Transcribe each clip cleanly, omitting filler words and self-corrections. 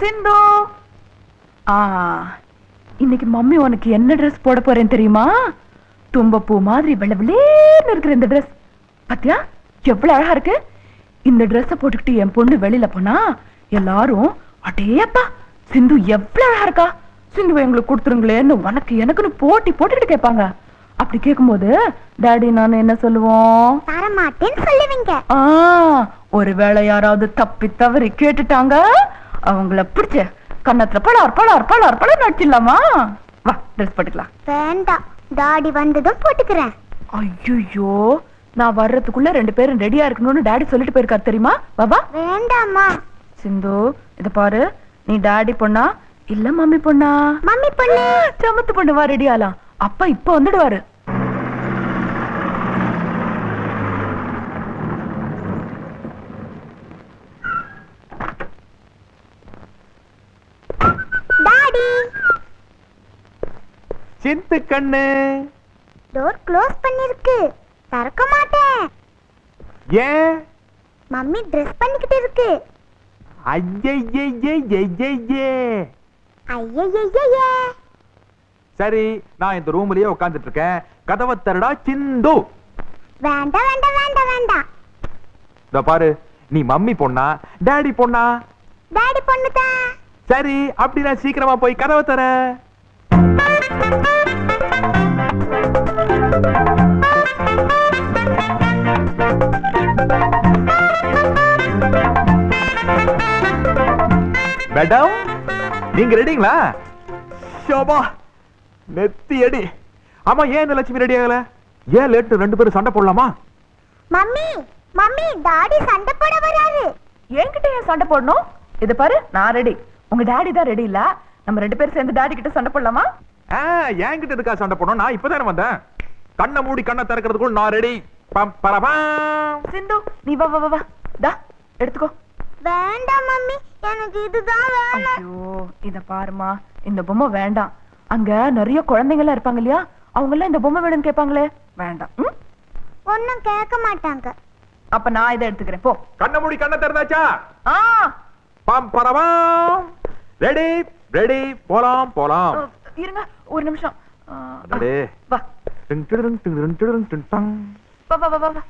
சிந்து. இன்னைக்கு மம்மி உனக்கு என்ன ட்ரெஸ் போட போறேன் தெரியுமா? தும்பப்பூ மாதிரி வெள்ளை வெள்ளேன்னு இருக்கிற இந்த ட்ரெஸ் பாத்தியா எவ்வளவு அழகா இருக்கு. இந்த ட்ரெஸ் போட்டுக்கிட்டு என் பொண்ணு வெளியில போனா எல்லாரும் அடேப்பா சிந்து எவ்வளவு அழகா இருக்கா, சிந்து எங்களுக்கு கொடுத்துருங்களேன்னு உனக்கு எனக்குன்னு போட்டி போட்டுக்கிட்டு கேட்பாங்க. அப்படி கேட்கும்போது டாடி நான் என்ன சொல்லுவோம்? தரமாட்டேன்னு சொல்லுவீங்க. ஒருவேளை யாராவது தப்பி தவறி கேட்டுட்டாங்க அவங்கள பிடிச்ச கண்ணத்துல பலார் பலார் பலார் பலார் நடிச்சிடலாமா? வா ட்ரெஸ் போட்டுக்கலாம். வேண்டாம், டாடி வந்ததும் போட்டுக்கிறேன். ஐயோ நான் வர்றதுக்குள்ள 2 பேரும் ரெடியா இருக்கணும்னு டாடி சொல்லிட்டு போயிருக்காரு தெரியுமா? பாபா வேண்டாமா. சிந்து இத பாரு, நீ டாடி பொண்ணா இல்ல மம்மி பொண்ணா? மம்மி பொண்ணு. சமத்து பொண்ணு, வா ரெடி ஆலாம். அப்பா இப்ப வந்துடுவாரு. டாடி சிந்து கண்ணு, டோர் க்ளோஸ் பண்ணிருக்கு, திறக்க மாட்டேன். ஏன்? மம்மி ட்ரெஸ் பண்ணிக்கிட்டு இருக்கு. ஐயையே. ஐயையே. சரி நான் இந்த ரூம்லயே உட்கார்ந்துட்டு இருக்கேன், கதவை தரடா சிந்து. வேண்டாம் வேண்டாம் வேண்டாம் வேண்டாம். இதோ பாரு, நீ மம்மி பொண்ணா டாடி பொண்ணா? டாடி பொண்ணு தான். சரி அப்படின்னா சீக்கிரமா போய் கதவை தர. மேடம் நீங்க ரெடிங்களா? ஷோபா நெத்தி அடி. ஆமா ஏன் இந்த லட்சுமி ரெடி ஆகல? ஏன் லேட்? 2 பேரும் சண்டை போடலாமா? மம்மி மம்மி டாடி சண்டை போட வராரு. என்கிட்ட ஏன் சண்டை போடணும்? இது பாரு நான் ரெடி, உங்க டாடி தான் ரெடி இல்ல. நம்ம 2 பேரும் சேர்ந்து டாடி கிட்ட சண்டை போடலாமா? என்கிட்ட இருக்கா சண்டை போடணும்? நான் இப்பதானே வந்தேன். கண்ணை மூடி கண்ணை திறக்கிறதுக்குள்ள நான் ரெடி. சிந்து நீ வா வா வா டா எடுத்துக்கோ. வேண்டாம் மம்மி, எனக்கு இதுதான் வேணும். ஐயோ இத பாருமா, இந்த பொம்மை வேண்டாம். அங்க நிறைய குழந்தைங்க எல்லாம் இருப்பாங்க இல்லையா, அவங்க எல்லாம் இந்த பொம்மை வேணும்னு கேட்பாங்களே. வேண்டாம். ஒன்னும் கேட்க மாட்டாங்க. அப்ப நான் இதை எடுத்துக்கிறேன். போ. கண்ணை மூடி கண்ணை திறந்தாச்சா? பம் பரவாம். ரெடி ரெடி, போலாம் போலாம். இருங்க ஒரு நிமிஷம். ரெடி வா டிங் டிங் டிங் டிங் டிங் டிங் டங். வா வா வா வா.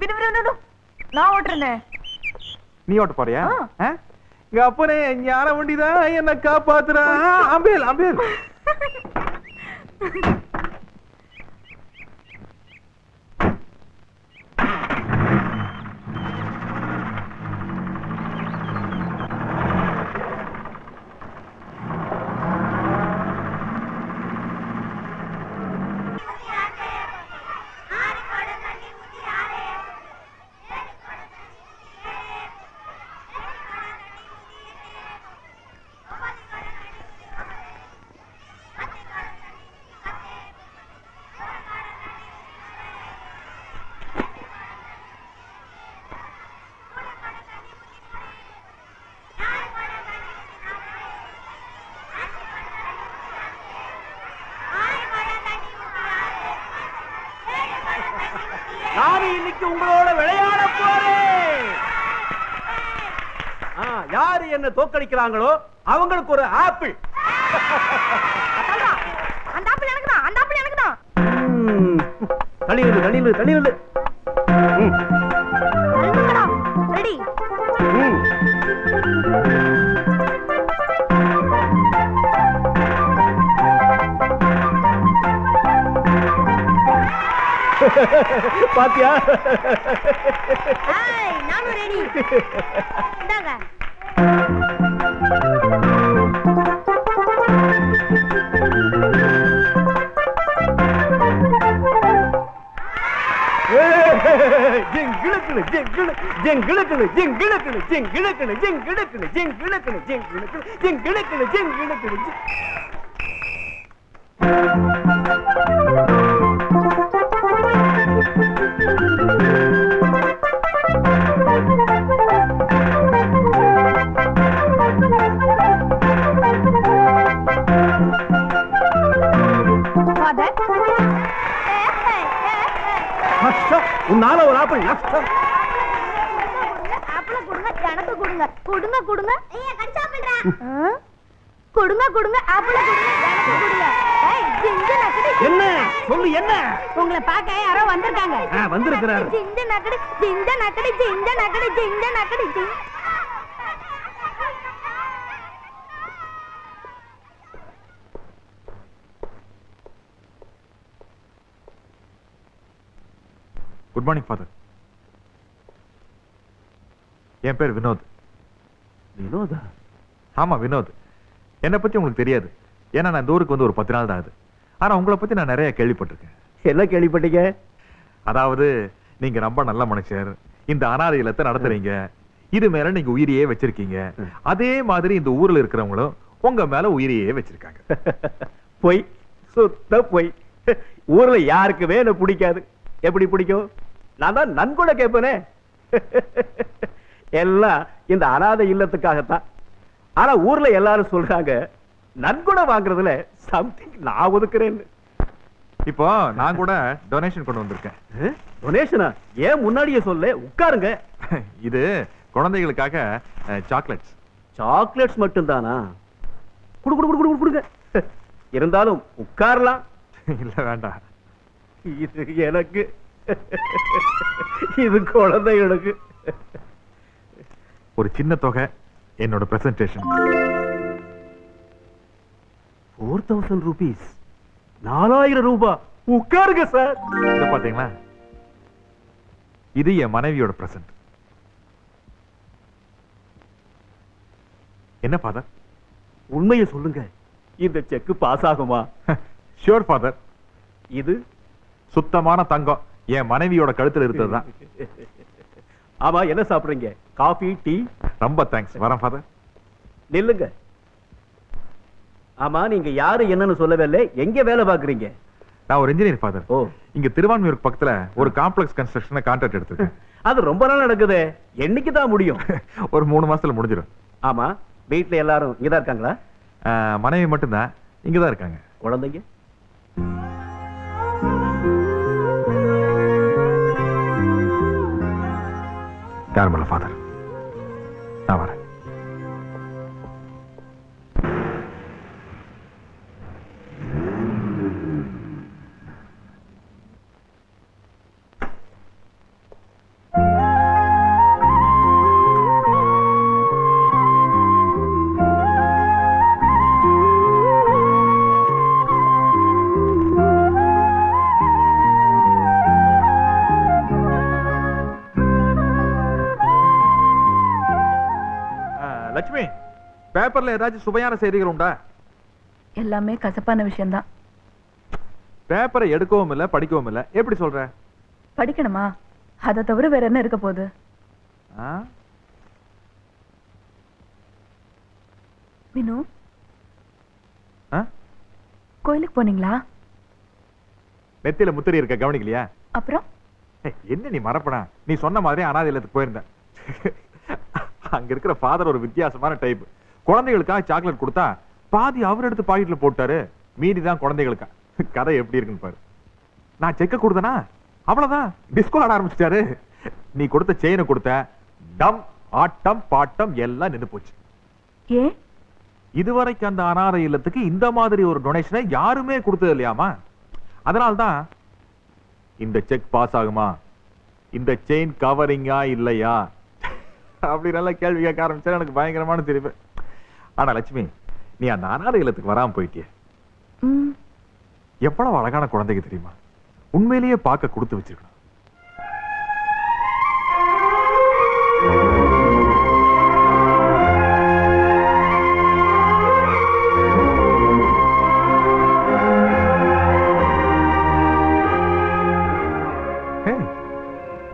விடு விடு விடு, நான் ஓட்டுறேனே. நீ ஓட்ட போறியா? இங்க அப்பனே ஞான வண்டிதான் என்ன காப்பாத்துறா. அம்பேல் அம்பேல். நான் இன்னைக்கு உங்களோட விளையாட போறேன். யாரு என்ன தோக்கடிக்கிறாங்களோ அவங்களுக்கு ஒரு ஆப்பிள். அந்த ஆப்பிள் எனக்கு தான், அந்த ஆப்பிள் எனக்கு தான். தள்ளிடு தள்ளிடு தள்ளிடு. ரெடி. பாத்தியா? நானும் ரெடி. இந்தாங்க. ஜிங்கிளுக்குளு ஜிங்கிளு ஜிங்கிளுக்குளு ஜிங்கிளுக்குளு ஜிங்கிளுக்குளு ஜிங்கிளுக்குளு ஜிங்கிளுக்குளு ஜிங்கிளுக்குளு ஜிங்கிளுக்குளு ஜிங்கிளுக்குளு. நஷ்டம். உன்னால ஒரு ஆப்பிள் நஷ்டம். கொடுங்க கொடுங்க கொடுங்க ஐயா கடிச்சா பண்றா கொடுங்க கொடுங்க ஆப்பிள கொடுங்க எனக்கு கொடுங்க ஏய் ஜிஞ்சு நக்கடி என்ன சொல்லு என்ன உங்களை பார்க்க யாரோ வந்திருக்காங்க வந்திருக்கிறார் ஜிஞ்சு நக்கடி ஜிஞ்சு நக்கடி ஜிஞ்சு நக்கடி ஜிஞ்சு நக்கடி குட் மார்னிங் ஃபாதர். என் பேர் வினோத். வினோதா? ஆமா வினோத். என்னை பத்தி உங்களுக்கு தெரியாது, ஏன்னா நான் இந்த ஊருக்கு வந்து ஒரு 10 நாள் தான் ஆகுது. ஆனா உங்களை பத்தி நான் நிறைய கேள்விப்பட்டிருக்கேன். என்ன கேள்விப்பட்டீங்க? அதாவது நீங்க ரொம்ப நல்ல மனுஷர், இந்த அனாதை இல்லத்தை நடத்துறீங்க, இது மேல நீங்க உயிரியே வச்சிருக்கீங்க, அதே மாதிரி இந்த ஊர்ல இருக்கிறவங்களும் உங்க மேல உயிரியே வச்சிருக்காங்க. பொய், சுத்த பொய். ஊர்ல யாருக்குமே என்ன பிடிக்காது. எப்படி பிடிக்கும்? நான் தான் நன்கொடை கேட்பேனே. எல்லாம் இந்த அனாதை இல்லத்துக்காகத்தான். ஆனா ஊர்ல எல்லாரும் சொல்றாங்க நன்கொடை வாங்குறதுல சம்திங் நான் ஒதுக்குறேன்னு. இப்போ நான் கூட டொனேஷன் கொண்டு வந்திருக்கேன். டொனேஷனா? ஏன் முன்னாடியே சொல்ல? உட்காருங்க. இது குழந்தைகளுக்காக சாக்லேட்ஸ். சாக்லேட்ஸ் மட்டும் தானா? குடு குடு குடு குடு கொடுங்க. இருந்தாலும் உட்காரலாம். இல்ல வேண்டாம். இது எனக்கு, இது குழந்தைகளுக்கு. ஒரு சின்ன தொகை என்னோட பிரசன்டேஷன். 4000 ரூபீஸ். 4000 ரூபாய். உட்காருங்க சார். இத பாத்தீங்களா? இது என் மனைவியோட பிரசன்ட். என்ன ஃபாதர்? உண்மையை சொல்லுங்க, இந்த செக் பாஸ் ஆகுமா? Sure father. இது சுத்தமான தங்கம் என் மனைவியோட கழுத்துல இருந்ததுதான். ஆமா, என்ன சாப்பிடுறீங்க? Coffee, tea? ரொம்ப தேங்க்ஸ். வரேன் ஃபாதர். நில்லுங்க. ஆமா, நீங்க யாரு என்னன்னு சொல்லவே இல்லை. எங்க வேலை பாக்குறீங்க? நான் ஒரு இன்ஜினியர் ஃபாதர். ஓ, இங்க திருவான்மியூருக்கு பக்கத்துல ஒரு காம்ப்ளெக்ஸ் கன்ஸ்ட்ரக்ஷனை கான்ட்ராக்ட் எடுத்திருக்கேன். அது ரொம்ப நாள் நடக்குது. என்னைக்கு தான் முடியும்? ஒரு 3 மாசத்துல முடிஞ்சிடும். ஆமா, வீட்டுல எல்லாரும் இங்கதான் இருக்காங்களா? மனைவி மட்டும்தான் இங்கதான் இருக்காங்க. குழந்தைங்க? யாரும் இல்ல ஃபாதர். நான் வரேன். லட்சுமி, பேப்பர்ல ஏதாச்சும் சுவையான செய்திகள் உண்டா? எல்லாமே கசப்பான விஷயம்தான். பேப்பரை எடுக்கவும் இல்ல, படிக்கவும் இல்ல. எப்படி சொல்ற? படிக்கணுமா? அதை தவிர வேற என்ன இருக்க போகுது? வினு, கோயிலுக்கு போனீங்களா? நெத்தியில முத்திரை இருக்க கவனிக்கலையா? அப்புறம் என்ன நீ மறப்பனா? நீ சொன்ன மாதிரி அனாதை இல்லத்துக்கு போயிருந்த. அங்க இருக்கிற ஃபாதர் ஒரு வித்தியாசமான டைப். குழந்தைகளுக்காக சாக்லேட் கொடுத்தா பாதி அவர் எடுத்து பாக்கெட்ல போட்டாரு, மீதி தான் குழந்தைகளுக்கா. கதை எப்படி இருக்குன்னு பாரு. நான் செக்க கொடுத்தனா அவ்வளவுதான், டிஸ்கோ ஆட ஆரம்பிச்சிட்டாரு. நீ கொடுத்த செயினை கொடுத்த, டம் ஆட்டம் பாட்டம் எல்லாம் நின்னு போச்சு. ஏன்? இதுவரைக்கும் அந்த அனாதை இல்லத்துக்கு இந்த மாதிரி ஒரு டொனேஷனை யாருமே கொடுத்தது இல்லையாமா. அதனால்தான் இந்த செக் பாஸ் ஆகுமா, இந்த செயின் கவரிங்கா இல்லையா அப்படி நல்ல கேள்வி கேட்க ஆரம்பிச்சா எனக்கு பயங்கரமான சிரிப்பு. ஆனா லட்சுமி, நீ அந்த அனாதை இல்லத்துக்கு வராம போயிட்டிய. எவ்வளவு அழகான குழந்தைக்கு தெரியுமா? உண்மையிலேயே பார்க்க கொடுத்து வச்சிருக்கணும்.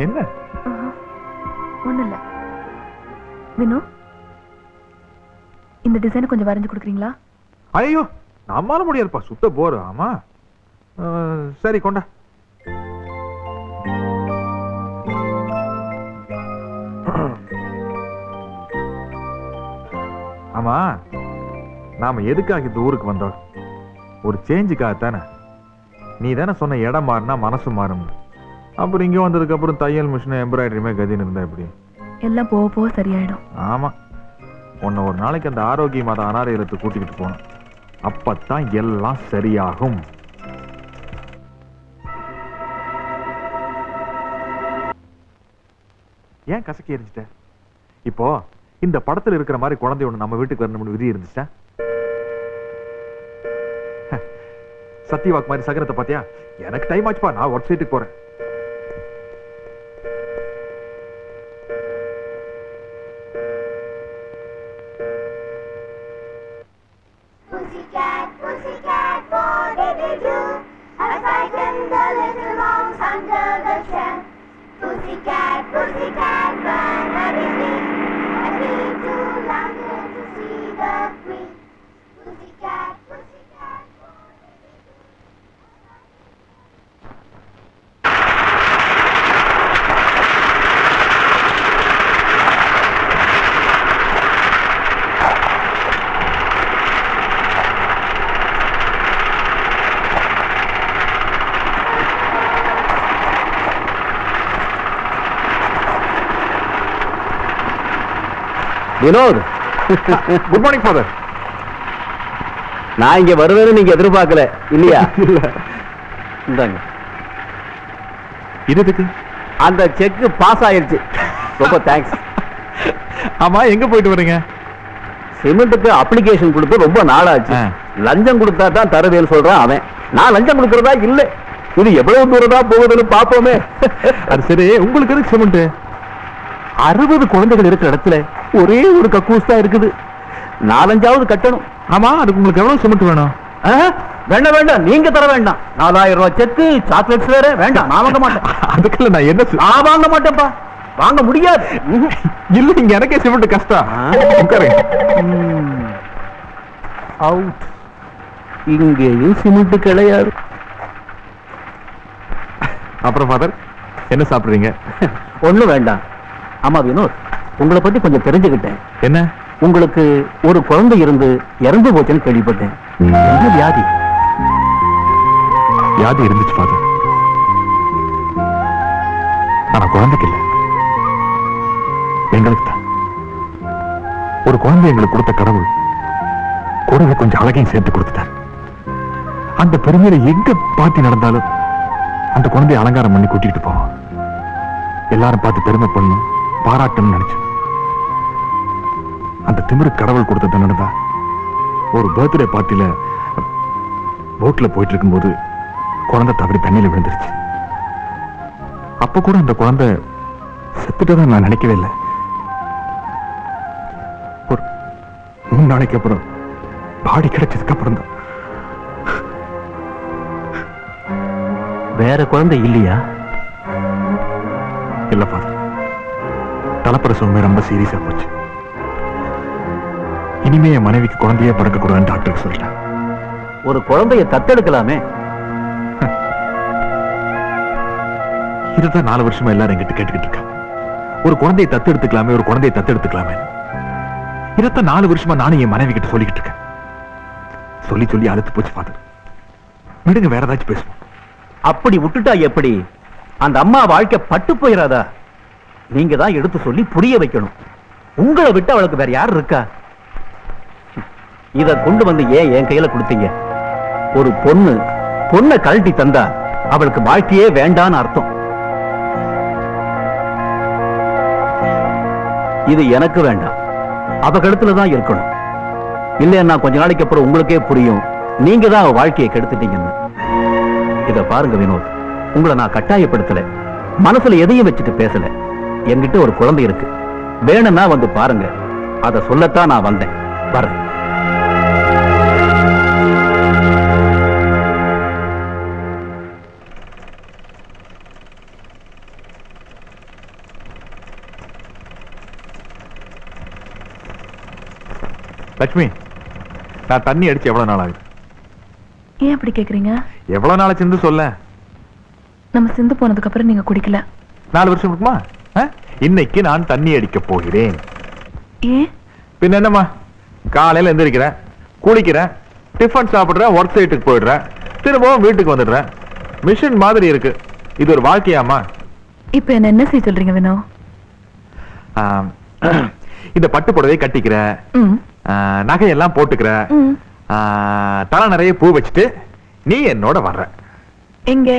என்ன? ஒண்ணு இல்ல. வினு, இந்த டிசைன் கொஞ்சம் வரைஞ்சு கொடுக்குறீங்களா? ஐயோ, நம்மால முடியாதுப்பா, சுத்த போர். ஆமா, சரி கொண்டா. ஆமா, நாம எதுக்காக இந்த ஊருக்கு வந்தோம்? ஒரு சேஞ்சுக்காகத்தானே. நீ தானே சொன்ன இடம் மாறினா மனசு மாறும். அப்புறம் இங்க வந்ததுக்கு அப்புறம் தையல் மிஷின் எம்ப்ராய்டரியுமே கதின்னு இருந்தா எப்படி? எல்லாம் போக போக சரியாயிடும். ஆமா, உன்னை ஒரு நாளைக்கு அந்த ஆரோக்கியமாத அனாதை இல்லத்துக்கு கூட்டிக்கிட்டு போனோம். அப்பத்தான் எல்லாம் சரியாகும். ஏன் கசக்கி எரிஞ்சிட்ட? இப்போ இந்த படத்துல இருக்கிற மாதிரி குழந்தை ஒண்ணு நம்ம வீட்டுக்கு வரணும்னு விதி இருந்துச்சா? சத்தியவாக்கு மாதிரி சகரத்தை பாத்தியா? எனக்கு டைம் ஆச்சுப்பா, நான் ஒர்க் சைட்டுக்கு போறேன். Pussycat, pussycat, what did you do? I frightened the little mouse under the chair. Pussycat, pussycat, run away. I came to London to see the Queen. Pussycat, pussycat, what did you do? Vinod, good morning father. நான் இங்க வருவேன்னு நீங்க எதிர்பார்க்கல இல்லையா? இல்ல. இந்தாங்க, இது எதுக்கு? அந்த செக் பாஸ் ஆயிருச்சு. ரொம்ப தேங்க்ஸ். ஆமா, எங்க போயிட்டு வரீங்க? சிமெண்ட்டுக்கு அப்ளிகேஷன் கொடுத்து ரொம்ப நாளாச்சு. ஆ. லஞ்சம் கொடுத்தா தான் தருவேன்னு சொல்றான் அவன். நான் லஞ்சம் கொடுக்கறதா இல்ல. இது எவ்வளவு தூரம் தான் போகுதுன்னு பாப்போமே. அது சரி, உங்களுக்கு எதுக்கு சிமெண்ட்? 60 குழந்தைகள் இருக்கிற இடத்துல ஒரே ஒரு கக்கூஸ் தான் இருக்குது. 4-5 கட்டணும். ஆமா, அதுக்கு உங்களுக்கு எவ்வளவு சிமெண்ட் வேணும்? ஆ? வேண்டாம் வேண்டாம், நீங்க தர வேண்டாம். 4000 ரூபாய் செக்கு, சாக்லேட்ஸ் வேற வேண்டாம். நான் வாங்க மாட்டேன். அதுக்குள்ள நான் என்ன நான் வாங்க மாட்டேன்ப்பா, வாங்க முடியாது. இல்ல, இங்க எனக்கே சிமெண்ட் கஷ்டம். உட்காருங்க. அவுட். இங்கேயும் சிமெண்ட் கிடையாது. அப்புறம் ஃபாதர், என்ன சாப்பிடுறீங்க? ஒண்ணும் வேண்டாம். ஆமா வினோத், உங்களை பத்தி கொஞ்சம் தெரிஞ்சுக்கிட்டேன். என்ன? உங்களுக்கு ஒரு குழந்தை இருந்து இறந்து போச்சுன்னு கேள்விப்பட்டேன். என்ன வியாதி? வியாதி இருந்துச்சு ஃபாதர், ஆனா குழந்தைக்கு இல்ல, எங்களுக்கு தான். ஒரு குழந்தை எங்களுக்கு கொடுத்த கடவுள் கூடவே கொஞ்சம் அழகையும் சேர்த்து கொடுத்துட்டார். அந்த பெருமையில எங்க பார்ட்டி நடந்தாலும் அந்த குழந்தைய அலங்காரம் பண்ணி கூட்டிட்டு போவோம். எல்லாரும் பார்த்து பெருமை பண்ணும், பாராட்டணும்னு நினைச்சேன். அந்த திமிரு கடவுள் கொடுத்தது நடந்தா ஒரு பர்த்டே பார்ட்டியில போட்ல போயிட்டு இருக்கும்போது குழந்தை தவறி தண்ணியில விழுந்துருச்சு. அப்ப கூட அந்த குழந்தை செத்துட்டதான் நான் நினைக்கவே இல்லை. ஒரு 3 நாளைக்கு அப்புறம் பாடி கிடைச்சதுக்கு அப்புறம் தான். வேற குழந்தை இல்லையா? இல்ல ஃபாதர், தலைப்பிரசவமே ரொம்ப சீரியஸா போச்சு. இனிமே என் மனைவிக்கு குழந்தையே பிறக்க கூடாதுன்னு டாக்டருக்கு சொல்லிட்டேன். ஒரு குழந்தைய தத்தெடுக்கலாமே. இதுதான் 4 வருஷமா எல்லாரும் என்கிட்ட கேட்டுக்கிட்டு இருக்காங்க. ஒரு குழந்தையை தத்து எடுத்துக்கலாமே, ஒரு குழந்தையை தத்து எடுத்துக்கலாமே. இதைத்தான் 4 வருஷமா நானும் என் மனைவி கிட்ட சொல்லிக்கிட்டு இருக்கேன். சொல்லி சொல்லி அழுத்து போச்சு ஃபாதர். விடுங்க, வேற ஏதாச்சும் பேசுவோம். அப்படி விட்டுட்டா எப்படி? அந்த அம்மா வாழ்க்கை பட்டு போயிடாதா? நீங்க தான் எடுத்து சொல்லி புரிய வைக்கணும். உங்களை விட்டு அவளுக்கு வேற யார் இருக்கா? இத கொண்டு வந்து ஏன் என் கையில கொடுத்தீங்க? ஒரு பொண்ணை கழட்டி தந்தா அவளுக்கு வாழ்க்கையே வேண்டான்னு அர்த்தம். இது எனக்கு வேண்டாம், அவ கழுத்துல தான் இருக்கணும். இல்லைன்னா கொஞ்ச நாளைக்கு அப்புறம் உங்களுக்கே புரியும், நீங்க தான் அவ வாழ்க்கையை கெடுத்துட்டீங்கன்னு. இத பாருங்க வினோத், உங்களை நான் கட்டாயப்படுத்தல, மனசுல எதையும் வச்சுட்டு பேசல. என்கிட்ட ஒரு குழந்தை இருக்கு, வேணும்னா வந்து பாருங்க. அத சொல்லத்தான் நான் வந்தேன். வரேன். லட்சுமி, நான் தண்ணி அடிச்சு எவ்வளவு நாள் ஆகுது? ஏன் அப்படி கேக்குறீங்க? எவ்வளவு நாள் ஆச்சுன்னு சொல்ல. நம்ம சிந்து போனதுக்கு அப்புறம் நீங்க குடிக்கல. 4 வருஷம் இருக்குமா? இன்னைக்கு நான் தண்ணி அடிக்க போகிறேன். ஏன்? பின்ன என்னம்மா, காலையில எந்திரிக்கிறேன், குளிக்கிறேன், டிஃபன் சாப்பிடுறேன், ஒர்க் சைட்டுக்கு போயிடுறேன், திரும்பவும் வீட்டுக்கு வந்துடுறேன். மிஷின் மாதிரி இருக்கு. இது ஒரு வாழ்க்கையாமா? இப்ப என்ன செய்ய சொல்றீங்க வினோ? ஆம், இந்த பட்டு புடவை கட்டிக்கிற, ம், நகையெல்லாம் போட்டுக்கிற, ம். தலை நிறைய பூ வச்சுட்டு நீ என்னோட வர்ற. எங்க?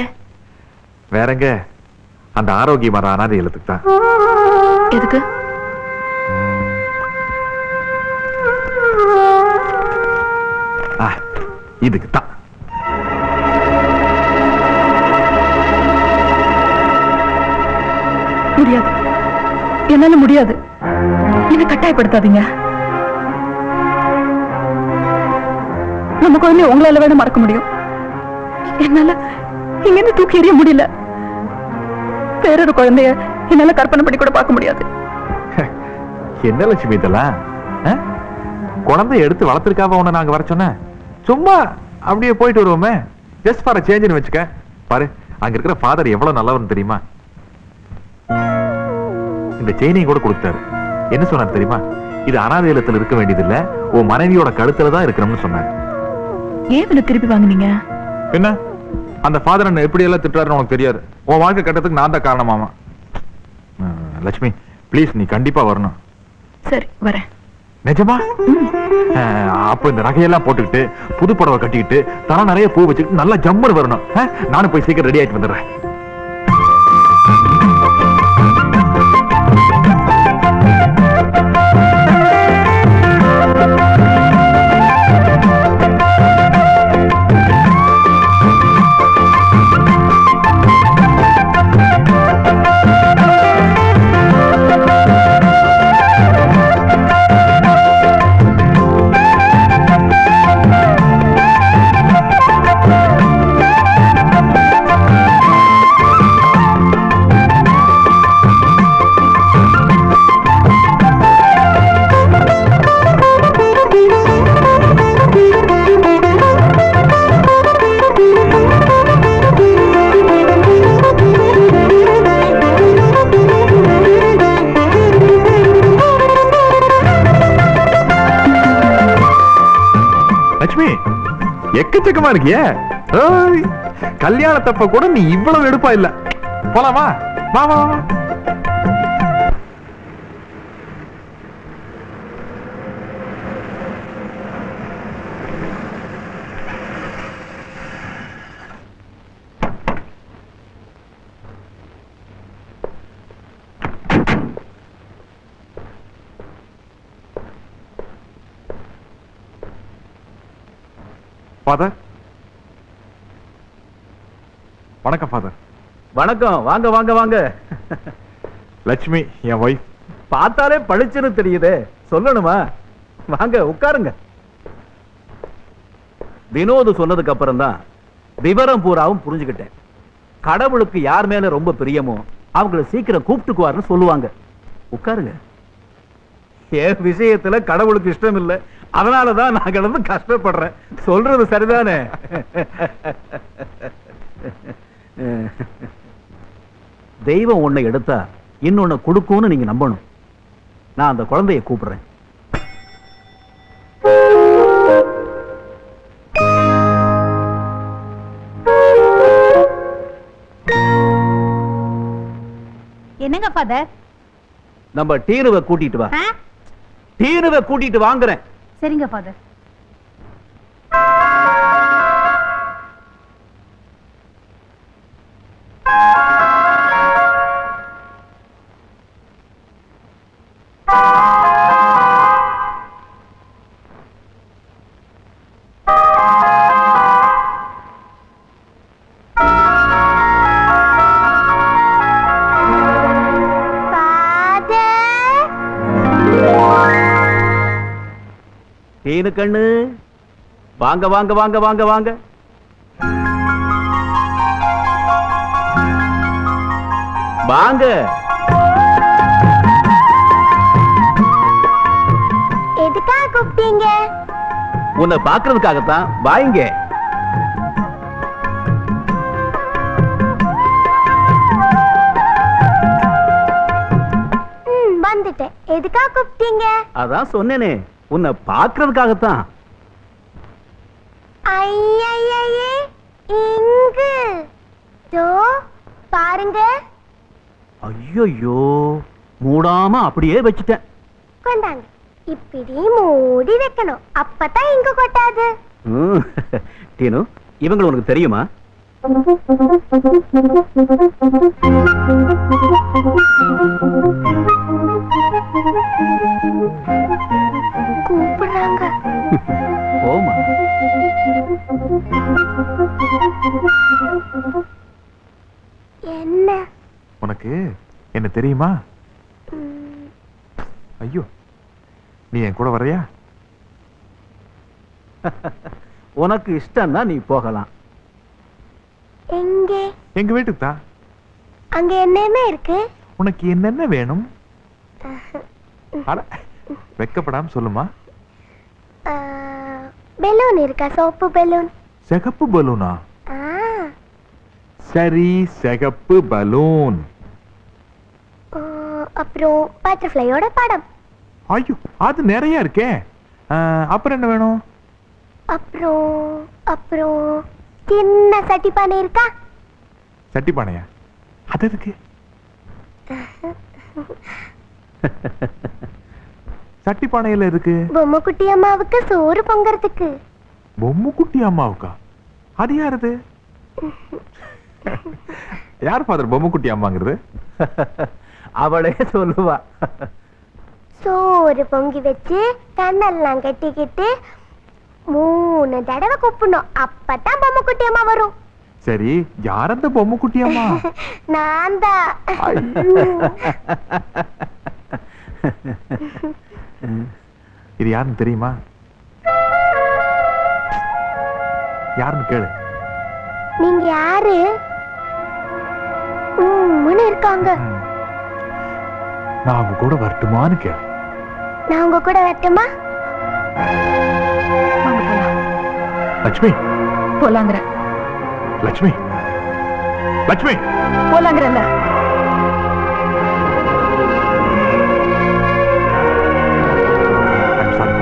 வேறங்க அந்த ஆரோக்கியமான அனாதை இல்லத்துக்கு தான். எதுக்கு? இதுக்கு தான். முடியாது, என்னால முடியாது. என்ன கட்டாயப்படுத்தாதீங்க. நம்ம குழந்தைய உங்களால வேணும் மறக்க முடியும், என்னால இங்க இருந்து தூக்கி எறிய முடியல. வேறொரு குழந்தைய என்னால கற்பனை பண்ணி கூட பார்க்க முடியாது. என்ன லட்சுமி இதெல்லாம்? குழந்தைய எடுத்து வளர்த்திருக்காம உன்னை நாங்க வர சொன்ன? சும்மா அப்படியே போயிட்டு வருவோமே, ஜஸ்ட் ஃபார் சேஞ்சுன்னு வச்சுக்க. பாரு, அங்க இருக்கிற ஃபாதர் எவ்வளவு நல்லவர்னு தெரியுமா? இந்த செயினையும் கூட கொடுத்தாரு. என்ன சொன்னார் தெரியுமா? இது அனாதை இல்லத்தில் இருக்க வேண்டியதில்ல, உன் மனைவியோட கழுத்துல தான் இருக்கணும்னு சொன்னார். ஏன் திருப்பி வாங்குனீங்க? என்ன அந்த ஃபாதர் என்ன எப்படி எல்லாம் திட்டுறாருன்னு உனக்கு தெரியாது. உன் வாழ்க்கை கட்டத்துக்கு நான் தான் காரணமாமா. லட்சுமி ப்ளீஸ், நீ கண்டிப்பா வரணும். சரி, வரேன். நிஜமா? அப்ப இந்த நகையெல்லாம் போட்டுக்கிட்டு புது புடவை கட்டிக்கிட்டு தலை நிறைய பூ வச்சுக்கிட்டு நல்லா ஜம்மர் வரணும். நானும் போய் சீக்கிரம் ரெடி ஆயிட்டு வந்துடுறேன். லட்சுமி, எக்கச்சக்கமா இருக்கியே. கல்யாணத்தப்ப கூட நீ இவ்வளவு எடுப்பா இல்ல. போலாமா? வா வா வா. ஃபாதர், வணக்கம் ஃபாதர். வணக்கம். வாங்க வாங்க வாங்க. லட்சுமி என் வைஃப். பார்த்தாலே பளிச்சுன்னு தெரியுதே, சொல்லணுமா? வாங்க உட்காருங்க. வினோது சொன்னதுக்கு அப்புறம் தான் விவரம் பூராவும் புரிஞ்சுக்கிட்டேன். கடவுளுக்கு யார் மேல ரொம்ப பிரியமோ அவங்கள சீக்கிரம் கூப்பிட்டுக்குவாருன்னு சொல்லுவாங்க. உட்காருங்க. என் விஷயத்துல கடவுளுக்கு இஷ்டம் இல்லை, அதனாலதான் நான் கிடந்து கஷ்டப்படுறேன். சொல்றது சரிதானே? தெய்வம் ஒண்ணை எடுத்தா இன்னொன்னு கொடுக்கும்னு நீங்க நம்பணும். நான் அந்த குழந்தையை கூப்பிடுறேன். என்னங்க ஃபாதர்? நம்ம டீனுவை கூட்டிட்டு வா. டீனுவை கூட்டிட்டு வாங்குறேன். சரிங்க ஃபாதர். டீனு கண்ணு, வாங்க வாங்க வாங்க வாங்க வாங்க. வாங்க. எதுக்காக கூப்பிட்டீங்க? உன்னை பாக்குறதுக்காகத்தான். வாங்க. வந்துட்டேன். எதுக்காக கூப்பிட்டீங்க? அதான் சொன்னேனே, உன்னை பாக்குறதுக்காகத்தான். ஐயையே, இங்கு தோ பாருங்க. ஐயோ, மூடாம அப்படியே வச்சுட்டேன். கொண்டாங்க. இப்படி மூடி வைக்கணும், அப்பதான் இங்க கொட்டாது. ம். டீனு, இவங்க உனக்கு தெரியுமா? கூப்பிடுறாங்க. ஓமா. என்ன? உனக்கு என்ன தெரியுமா? ஐயோ, நீ என் கூட வர்றியா? உனக்கு இஷ்டம்னா நீ போகலாம். எங்கே? எங்க வீட்டுக்கு தான். அங்க என்னமே இருக்கு? உனக்கு என்னென்ன வேணும்? அட, வெக்கப்படாம சொல்லுமா. பெலூன் இருக்கா? Soap balloon. சிகப்பு பலூனா? ஆ, சரி, சிகப்பு பலூன். அப்புறம் பட்டர்ஃப்ளையோட படம். ஐயோ, அது நிறைய இருக்கே. அப்புறம் என்ன வேணும்? அப்புறம் அப்புறம் சின்ன சட்டி பானை இருக்கா? சட்டி பானையா? அது எதுக்கு? சட்டி பானையில இருக்கு. பொம்மை குட்டி அம்மாவுக்கு சோறு பொங்கறதுக்கு. பொம்மை குட்டி அம்மாவுக்கா? அது யாரது? யார் ஃபாதர் பொம்மை குட்டி அம்மாங்கிறது? அவளே சொல்லுவா. சோறு பொங்கி வச்சு கண்ணெல்லாம் கட்டிக்கிட்டு 3 தடவை கூப்பிடணும், அப்பதான் பொம்மை குட்டி அம்மா வரும். சரி, யார் அந்த பொம்மை குட்டி அம்மா? நான் தான். ஐயோ. இது யாருன்னு தெரியுமா? யாருன்னு கேளு. நீங்க யாரு? இருக்காங்க. நான் அவங்க கூட வரட்டுமான்னு கேளு. நான் உங்க கூட வரட்டுமா? வாங்க போலாம். லட்சுமி, போலாங்கிற லட்சுமி, லட்சுமி. போலாங்கிறல்ல. I'm sorry.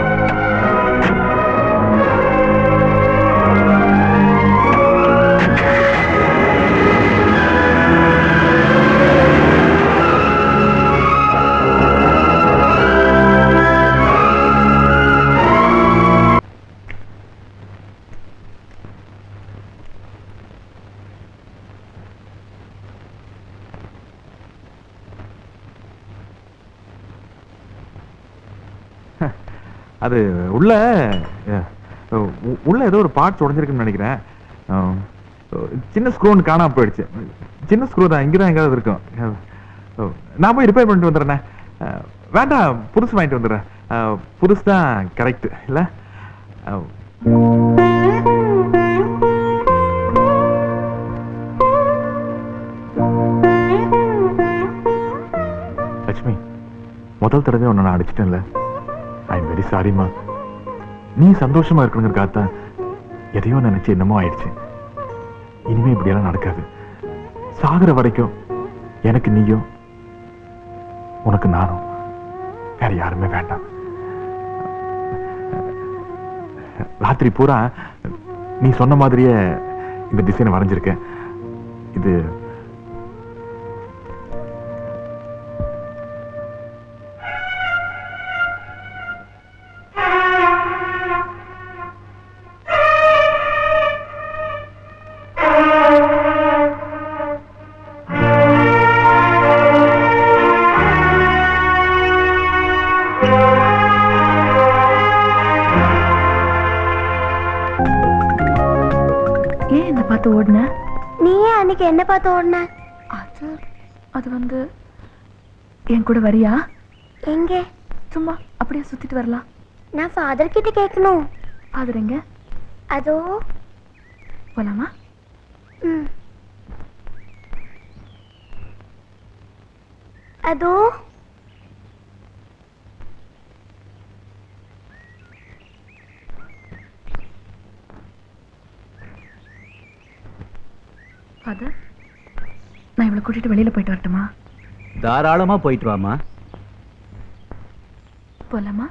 அது உள்ள ஏதோ ஒரு பார்ட்ஸ் உடைஞ்சிருக்குன்னு நினைக்கிறேன். சின்ன ஸ்க்ரூ ஒன்று காணாம போயிடுச்சு. சின்ன ஸ்க்ரூ தான், இங்கதான் எங்காவது இருக்கும். நான் போய் ரிப்பேர் பண்ணிட்டு வந்துடுறேன். வேண்டாம், புதுசு வாங்கிட்டு வந்துடுறேன். புதுசு தான் கரெக்ட் இல்ல? லட்சுமி, முதல் தடவை உன்னை நான் அடிச்சிட்டேன்ல. ஐ எம் வெரி சாரிம்மா. நீ சந்தோஷமா இருக்கணுங்கிறக்காகத்தான் எதையோ நினைச்சு என்னமோ ஆயிடுச்சு. இனிமே இப்படியெல்லாம் நடக்காது. சாகுற வரைக்கும் எனக்கு நீயும், உனக்கு நானும், வேற யாருமே வேண்டாம். ராத்திரி பூரா நீ சொன்ன மாதிரியே இந்த டிசைன் வரைஞ்சிருக்கேன். இது ஏன் என்ன பார்த்து ஓடுன? நீ ஏன் அன்னைக்கு என்ன பார்த்து ஓடுன? அது வந்து என் கூட வரியா? எங்க? சும்மா அப்படியே சுத்திட்டு வரலாம். நான் ஃபாதர் கிட்ட கேட்கணும். ஃபாதர் எங்க? அதோ. போலாமா? அதோ. ஃபாதர், நான் இவளை கூட்டிட்டு வெளியில போயிட்டு வரட்டுமா? தாராளமா போயிட்டு வாமா. போலாமா?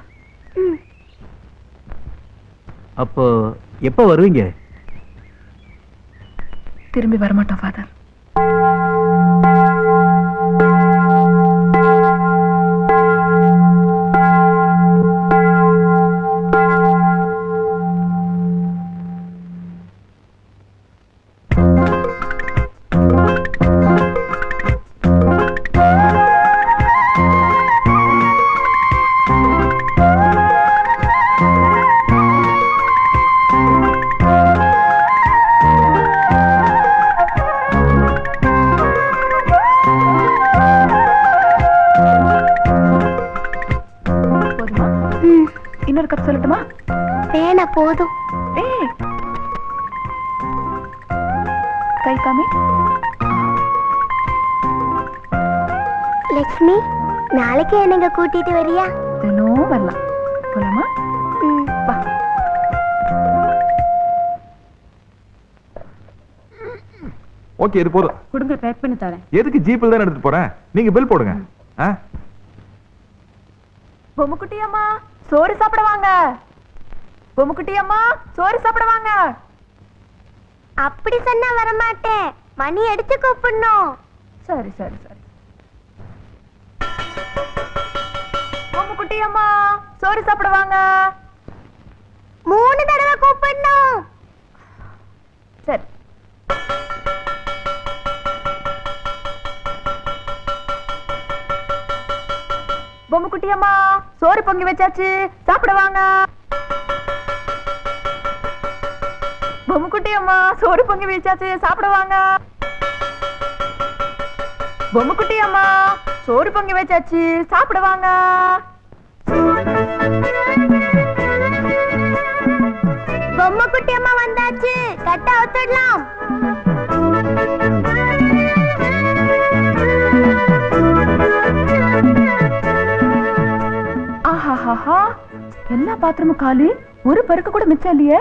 அப்போ எப்ப வருவீங்க? திரும்பி வரமாட்டோம் ஃபாதர். இன்னொரு கப் சொல்லட்டுமா? வேணா போதும். ஏய், கை காமி. லக்ஷ்மி, நாளைக்கு என்னங்க கூட்டிட்டு வரியா? தினம் வரலாம். போலாமா? ம். வா. ஓகே, இது போதும். கொடுங்க, பேக் பண்ணி தரேன். எதுக்கு ஜீப்பில் தான் எடுத்துட்டு போறேன்? நீங்க பில் போடுங்க. ஆ? பொம்முக்குட்டி அம்மா சோறு சாப்பிட வாங்க. பொம்முக்குட்டி அம்மா சோறு சாப்பிட வாங்க. அப்படி சொன்னா வரமாட்டேன். மணி அடிச்சு கூப்பிடணும். சரி சரி சரி. பொம்முக்குட்டி அம்மா சோறு சாப்பிட வாங்க. 3 தடவை கூப்பிடணும். சரி. பொம்முக்குட்டி அம்மா சோறு பொங்கி வச்சாச்சு, சாப்பிட வாங்க. பொம்முக்குட்டி அம்மா சோறு பொங்கி வச்சாச்சு, சாப்பிட வாங்க. பொம்முக்குட்டி அம்மா சோறு பொங்கி வச்சாச்சு, சாப்பிட வாங்க. பொம்மை குட்டி அம்மா வந்தாச்சு. கட்ட அவுத்துடலாம். ஆஹாஹாஹா, எல்லா பாத்திரமும் காலி, ஒரு பருக்கு கூட மிச்சம் இல்லையே.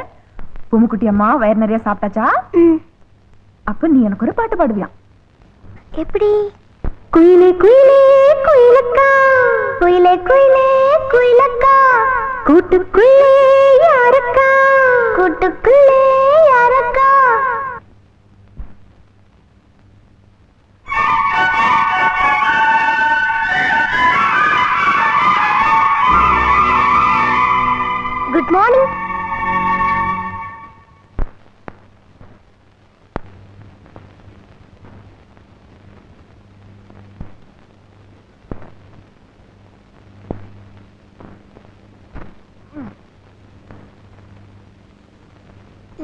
பொம்முக்குட்டி அம்மா வயிறு நிறைய சாப்பிட்டாச்சா? அப்ப நீ எனக்கு ஒரு பாட்டு பாடுவியா? எப்படி? குயிலே குயிலே குயிலக்கா, குயிலே குயிலே குயிலக்கா, கூட்டுக்குள்ளே யாரக்கா, கூட்டுக்குள்ளே யாரக்கா. Good morning.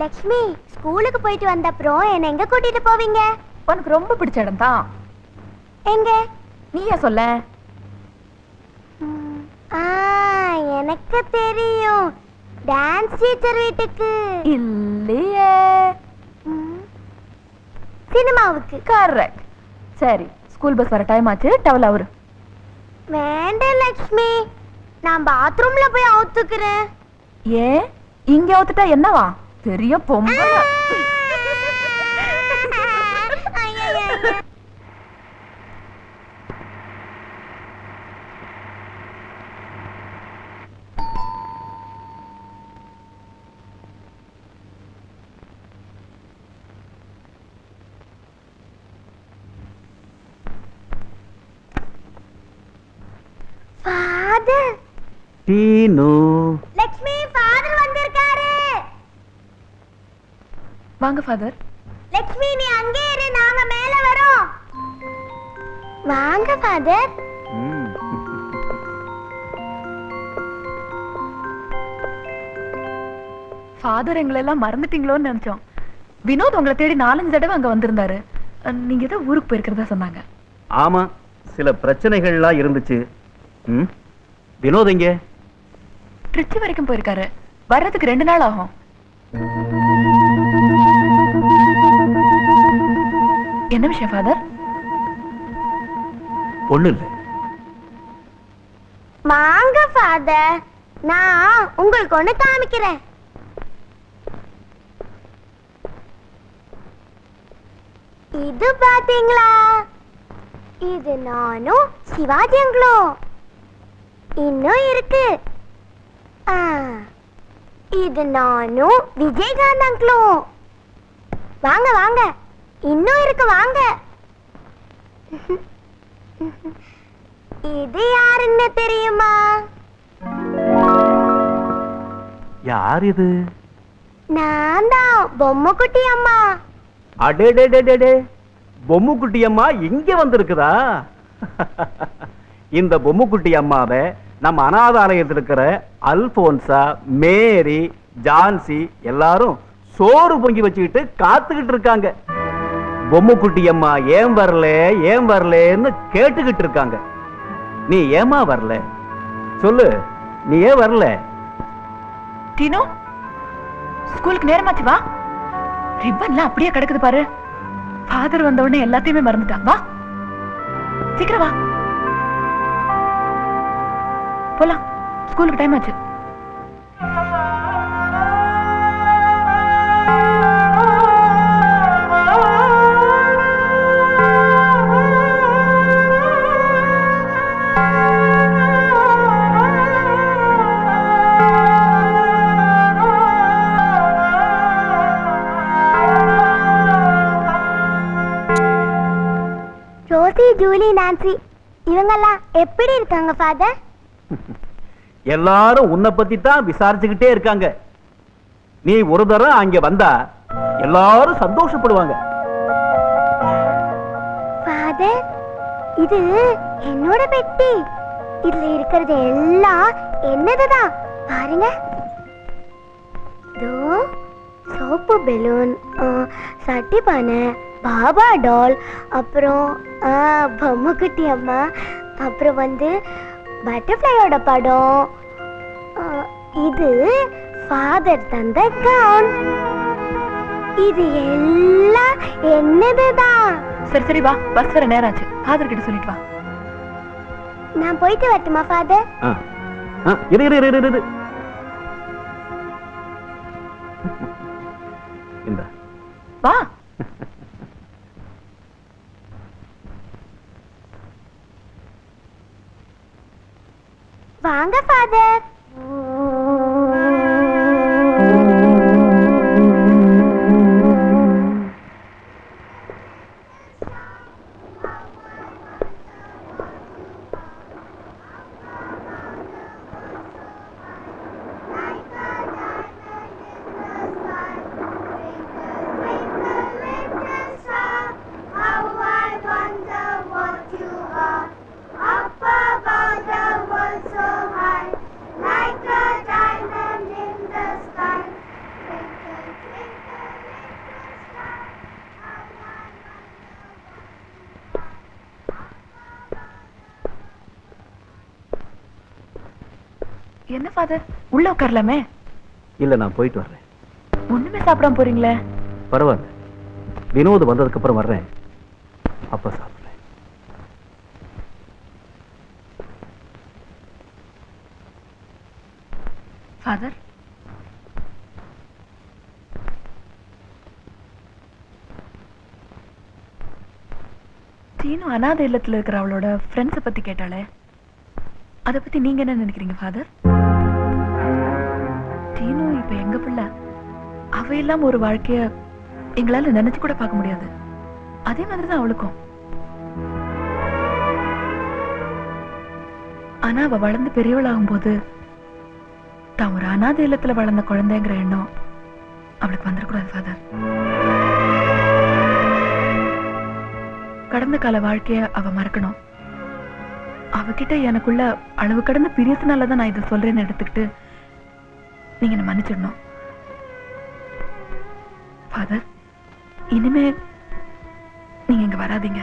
லக்ஷ்மி, ஸ்கூலுக்கு போயிட்டு வந்த அப்புறம் என்ன எங்க கூட்டிட்டு போவீங்க? உனக்கு ரொம்ப பிடிச்ச இடம் தான். எங்க? நீயே சொல்ல. ஆ, எனக்கு தெரியும். டான்ஸ் டீச்சர் வீட்டுக்கு. இல்லையே. சினிமாவுக்கு. கரெக்ட். சரி, ஸ்கூல் பஸ் வர டைம் ஆச்சு, டவல் அவரு. வேண்டாம் லக்ஷ்மி, நான் பாத்ரூம்ல போய் அவுத்துக்கிறேன். ஏன் இங்க அவுத்துட்டா என்னவா? பெரிய பொம்பளை. ஃபாதர். டீனு. லக்ஷ்மி, ஃபாதர் வந்திருக்காரு. வாங்க ஃபாதர். லக்ஷ்மி, நீ அங்கே இரு, நாங்க மேல வரோம். வாங்க ஃபாதர். ம். ஃபாதர் எங்களை எல்லாம் மறந்துட்டீங்களோன்னு நினைச்சோம். வினோத் உங்களை தேடி 4-5 தடவை அங்க வந்திருந்தாரு. நீங்க ஏதோ ஊருக்கு போயிருக்கிறதா சொன்னாங்க. ஆமா, சில பிரச்சனைகள்லாம் இருந்துச்சு. ம். வினோத் எங்க? திருச்சி வரைக்கும் போயிருக்காரு. வர்றதுக்கு 2 நாள் ஆகும். என்ன விஷயம் ஃபாதர்? ஒண்ணு இல்ல. வாங்க ஃபாதர், நான் உங்களுக்கு ஒண்ணு காமிக்கிறேன். இது பாத்தீங்களா? இது நானும் சிவாஜி அங்கிளும். இன்னும் இருக்கு. ஆ, இது நானும் விஜயகாந்த் அங்கிளும். வாங்க வாங்க, இன்னும் இருக்கு, வாங்க. இது யாருன்னு தெரியுமா? யார் இது? நான் தான் பொம்மை குட்டி அம்மா. அடே, பொம்முக்குட்டி அம்மா இங்க வந்திருக்குதா? இந்த பொம்முக்குட்டி அம்மாவை நம்ம அனாதாலயத்தில் இருக்கிற அல்போன்சா, மேரி, ஜான்சி எல்லாரும் சோறு பொங்கி வச்சுக்கிட்டு காத்துக்கிட்டு இருக்காங்க. பொம்முக்குட்டி அம்மா ஏன் வரலன்னு கேட்டுக்கிட்டு இருக்காங்க. நீ ஏமா வரல? சொல்லு, நீ ஏன் வரல? டீனு, ஸ்கூலுக்கு நேரமாச்சு, வா. ரிப்பன்லாம் அப்படியே கிடக்குது பாரு. ஃபாதர் வந்த உடனே எல்லாத்தையுமே மறந்துட்டான். வா சீக்கிரம் வா, போலாம். ஸ்கூலுக்கு டைம் ஆச்சு. ரோசி, ஜூலி, நான்சி இவங்கெல்லாம் எப்படி இருக்காங்க ஃபாதர்? எல்லாரும் உன்னை பத்தி தான் விசாரிச்சுக்கிட்டே இருக்காங்க. நீ ஒரு தடவை அங்க வந்தா எல்லாரும் சந்தோஷப்படுவாங்க. ஃபாதர், இது என்னோட பெட்டி. இதுல இருக்கிறது எல்லாம் என்னதுதான் பாருங்க. சோப்பு பெலூன், சட்டி பானை, பாபா டால், அப்புறம் பொம்மைக்குட்டி அம்மா, அப்புறம் பட்டர்ஃப்ளையோட படம். இது ஃபாதர் தந்த கவுன். இது எல்லாம் என்னதுதான். சரி சரி வா, பஸ் வர நேரம் ஆச்சு. ஃபாதர் கிட்ட சொல்லிட்டு வா. நான் போயிட்டு வரட்டுமா ஃபாதர்? இரு இரு இரு இரு. இந்த வா. வாங்க ஃபாதர். என்ன ஃபாதர், உள்ள உட்காரலாமே? இல்ல, நான் போயிட்டு வர்றேன். ஒண்ணுமே சாப்பிடாம போறீங்களே? பரவாயில்ல, வினோத் வந்ததுக்கு அப்புறம் வர்றேன், அப்ப சாப்பிடுறேன். ஃபாதர், சீனு அனாதை இல்லத்துல இருக்கிற அவளோட ஃப்ரெண்ட்ஸை பத்தி கேட்டாளே, அதை பத்தி நீங்க என்ன நினைக்கிறீங்க ஃபாதர்? சீனு இப்ப எங்க பிள்ளை. அவ இல்லாம ஒரு வாழ்க்கைய எங்களால நினைச்சு கூட பார்க்க முடியாது. அதே மாதிரிதான் அவளுக்கும். ஆனா அவ வளர்ந்து பெரியவளாகும் போது தான் ஒரு அனாதை இல்லத்துல வளர்ந்த குழந்தைங்கிற எண்ணம் அவளுக்கு வந்துடக்கூடாது ஃபாதர். கடந்த கால வாழ்க்கைய அவ மறக்கணும். அவகிட்ட எனக்குள்ள அளவு கடந்த பிரியத்தினாலதான் நான் இதை சொல்றேன்னு எடுத்துக்கிட்டு நீங்க என்ன மன்னிச்சிடணும் ஃபாதர். இனிமே நீங்க இங்க வராதீங்க.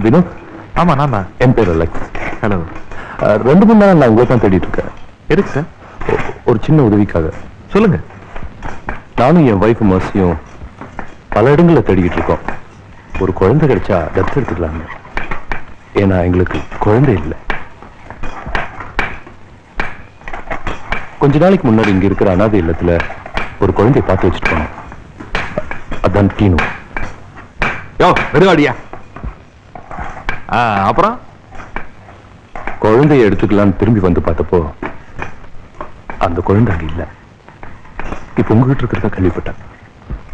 வினோத்? ஆமா, நான் தான். என் பேர் அலெக்ஸ். ஹலோ. 2-3 நாள் நான் உங்களை தான் தேடிட்டு இருக்கேன். எதுக்கு சார்? ஒரு சின்ன உதவிக்காக. சொல்லுங்க. நானும் என் வைஃப் மர்சியும் பல இடங்களில் தேடிக்கிட்டு இருக்கோம். ஒரு குழந்தை கிடைச்சா தத்து எடுத்துக்கலாங்க. ஏன்னா எங்களுக்கு குழந்தை இல்லை. கொஞ்ச நாளைக்கு முன்னாடி இங்க இருக்கிற அனாதை இல்லத்துல ஒரு குழந்தையை பார்த்து வச்சுட்டு போனோம். அதான் டீனு. யோ மெதுவாடியா. அப்புறம் குழந்தையை எடுத்துக்கலான்னு திரும்பி வந்து பார்த்தப்போ அந்த குழந்தை அங்க இல்ல. இப்ப உங்ககிட்ட இருக்கிறதா கேள்விப்பட்டேன்.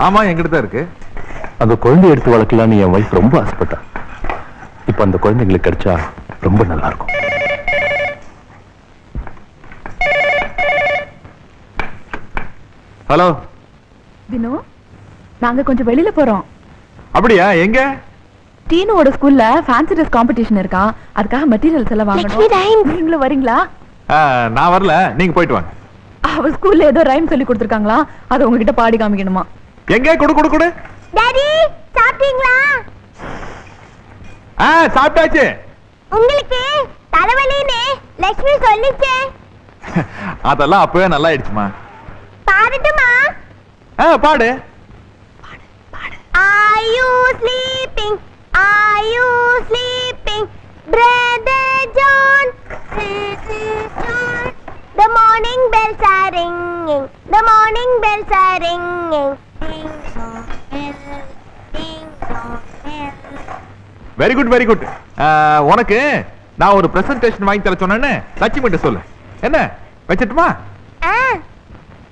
ஆமா, என்கிட்ட தான் இருக்கு. அந்த குழந்தையை எடுத்து வளர்க்கலான்னு என் வைஃப் ரொம்ப ஆசைப்பட்டா. இப்ப அந்த குழந்தைங்களுக்கு கிடைச்சா ரொம்ப நல்லா இருக்கும். ஹலோ வினு, நாங்க கொஞ்சம் வெளியில போறோம். அப்படியா? எங்க? டீனோட ஸ்கூல்ல ஃபேன்சி ட்ரெஸ் காம்படிஷன் இருக்கா, அதுக்காக மெட்டீரியல்ஸ் எல்லாம் வாங்கணும். நீங்களும் வரீங்களா? நான் வரல, நீங்க போயிட்டு வாங்க. அவ ஸ்கூல்ல ஏதோ ரைம் சொல்லி கொடுத்துருக்காங்களா, அதை உங்ககிட்ட பாடி காமிக்கணுமா. எங்க? கொடு. டாடி சாப்பிட்டீங்களா? சாப்பிட்டாச்சு. உங்களுக்கு தலைவலின்னு லட்சுமி சொல்லிச்சே. அதெல்லாம் அப்பவே நல்லா ஆயிடுச்சுமா. பாடட்டுமா? பாடு. Are you sleeping? Are you sleeping? Brother John. The morning bells are ringing. The morning bells are ringing. Ding dong bell. Ding dong bell. Very good. உனக்கு நான் ஒரு பிரசன்டேஷன் வாங்கி தர சொன்னேன்னு லட்சுமி கிட்ட சொல்லு. என்ன வச்சிட்டுமா?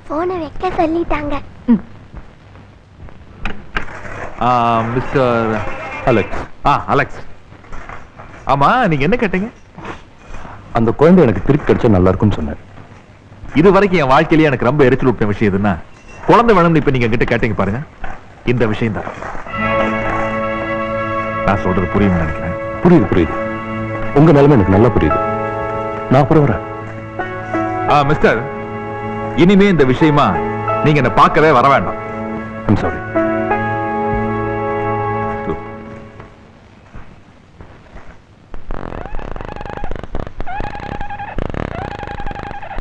போனை வைக்க சொல்லிட்டாங்க. Mister Alex. அலெக்ஸ். ஆமா, நீங்க என்ன கேட்டீங்க? அந்த குழந்தை எனக்கு திருப்பி கிடைச்சா நல்லா இருக்கும்னு சொன்னேன். இது வரைக்கும் என் வாழ்க்கையிலேயே எனக்கு ரொம்ப எரிச்சல் ஊட்டின விஷயம் எதுன்னா, குழந்தை வேணும்னு இப்ப நீங்க கிட்ட கேட்டீங்க பாருங்க, இந்த விஷயம் தான். நான் சொல்றது புரியும்னு நினைக்கிறேன். புரியுது. உங்க நிலைமை எனக்கு நல்லா புரியுது. நான் அப்புறம் வரேன். மிஸ்டர், இனிமே இந்த விஷயமா நீங்க என்ன பார்க்கவே வர வேண்டாம். I'm sorry.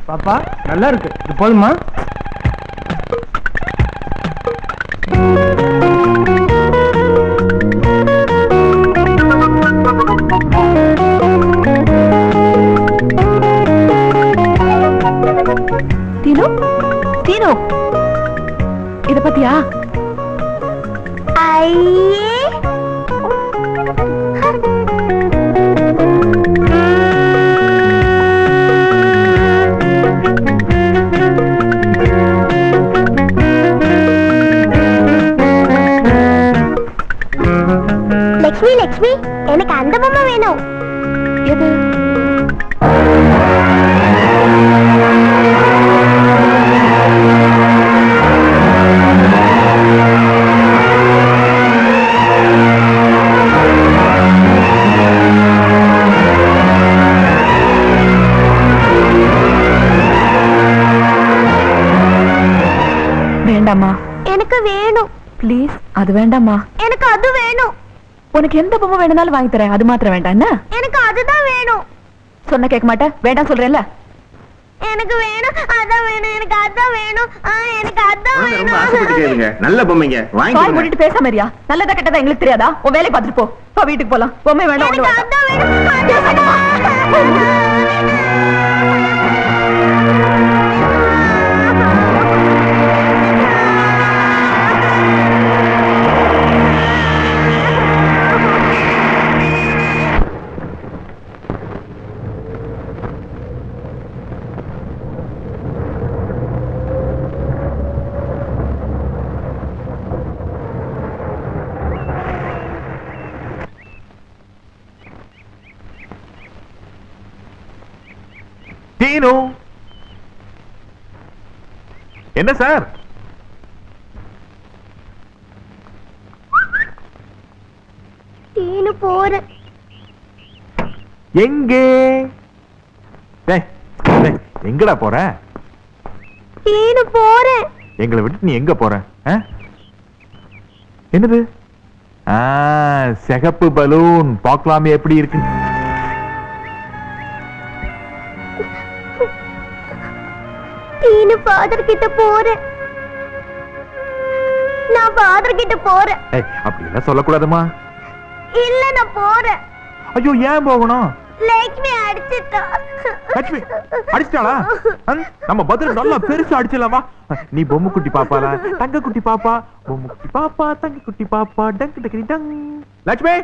பாப்பா நல்லா இருக்கு, இது போதுமா? டீனு, இத பத்தியா? ஐயே லட்சுமி, எனக்கு அந்த பொம்மை வேணும். எது? வேண்டாமா? எனக்கு வேணும். ப்ளீஸ், அது வேண்டாமா. எனக்கு அது வேணும். உனக்கு எந்த பொம்மை வேணும்னாலும் வாங்கி தரேன், அது மாத்திரம் வேண்டாம். என்ன? எனக்கு அதுதான் வேணும். சொன்ன கேட்க மாட்டேன், வேண்டாம் சொல்றேன்ல. எனக்கு வேணும், அதான் வேணும், எனக்கு அதான் வேணும், எனக்கு அதான் ரொம்ப ஆசைப்பட்டு வேணும். கேளுங்க. நல்ல பொம்மைங்க வாய் வாங்கி மூடிட்டு பேசாம இருயா. நல்லதா கெட்டதா எங்களுக்கு தெரியாதா? உன் வேலையை பார்த்துட்டு போ. போ, வீட்டுக்கு போலாம். பொம்மை வேண்டாம், ஒண்ணு எனக்கு வேண்டாம். அதான் வேணும். டீனு, என்ன சார்? டீனு போறேன். எங்கே? எங்கடா போற? டீனு போறேன். எங்களை விட்டு நீ எங்க போற? என்னது? சிகப்பு பலூன் பார்க்கலாமே எப்படி இருக்கு. ஃபாதர் கிட்ட போறேன். நான் ஃபாதர் கிட்ட போறேன். அப்படி எல்லாம் சொல்லக்கூடாதுமா. இல்ல நான் போறேன். ஐயோ ஏன் போகணும்? லக்ஷ்மி அடிச்சிட்டா. லட்சுமி அடிச்சிட்டாளா? நம்ம பதில் நல்லா பெருசா அடிச்சலாமா? நீ பொம்மை குட்டி பாப்பால தங்க குட்டி பாப்பா, பொம்மை குட்டி பாப்பா தங்க குட்டி பாப்பா, டங்கு டக்கி டங். லட்சுமி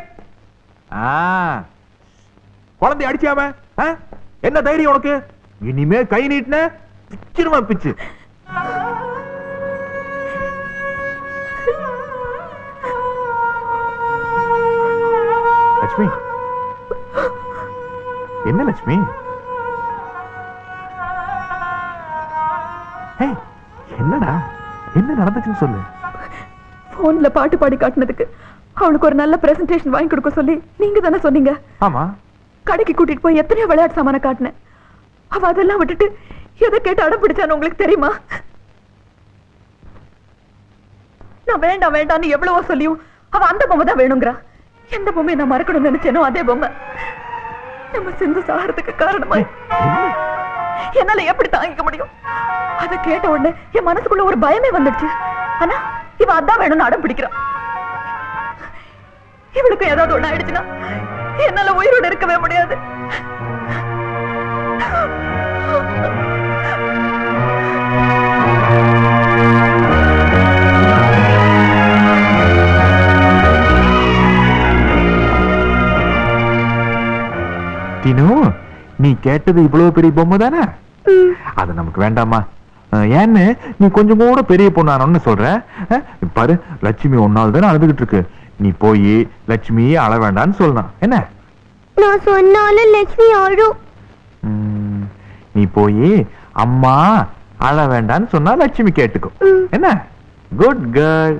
குழந்தை அடிச்சாம என்ன தைரியம் உனக்கு? இனிமே கை நீட்டின பிச்சிருமா பிச்சு. லட்சுமி என்ன லட்சுமி? என்னடா என்ன நடந்துச்சுன்னு சொல்லு. போன்ல பாட்டு பாடி காட்டினதுக்கு அவனுக்கு ஒரு நல்ல பிரசன்டேஷன் வாங்கி கொடுக்க சொல்லி நீங்க தானே சொன்னீங்க? ஆமா. கடைக்கு கூட்டிட்டு போய் எத்தனையோ விளையாட்டு சாமான காட்டினேன். அவ அதெல்லாம் விட்டுட்டு எதை கேட்டு அடம் பிடிச்சான்னு உங்களுக்கு தெரியுமா? நான் வேண்டாம் வேண்டாம்னு எவ்வளவோ சொல்லியும் அவ அந்த பொம்மை தான் வேணுங்கிறா. எந்த பொம்மையை நான் மறக்கணும்னு நினைச்சேனோ அதே பொம்மை நம்ம சிந்து சாகிறதுக்கு காரணமா என்னால எப்படி தாங்கிக்க முடியும்? அதை கேட்ட உடனே என் மனசுக்குள்ள ஒரு பயமே வந்துடுச்சு. ஆனா இவ அதான் வேணும்னு அடம் பிடிக்கிறான். இவளுக்கு ஏதாவது ஒண்ணு ஆயிடுச்சுன்னா என்னால உயிரோடு இருக்கவே முடியாது. நீ கேட்டது இவ்வளவு பெரிய பொம்மை தானே? அது நமக்கு வேண்டாமா? ஏன்னு நீ கொஞ்சம் கூட பெரிய பொண்ணானு சொல்ற. பாரு லட்சுமி ஒன்னால தானே அழுதுகிட்டு இருக்கு. நீ போய் லட்சுமியே அழ வேண்டான்னு சொல்லலாம். என்ன நான் சொன்னாலும் லட்சுமி அழும். நீ போய் அம்மா அழ வேண்டான்னு சொன்னா லட்சுமி கேட்டுக்கும். என்ன குட் கேர்ள்.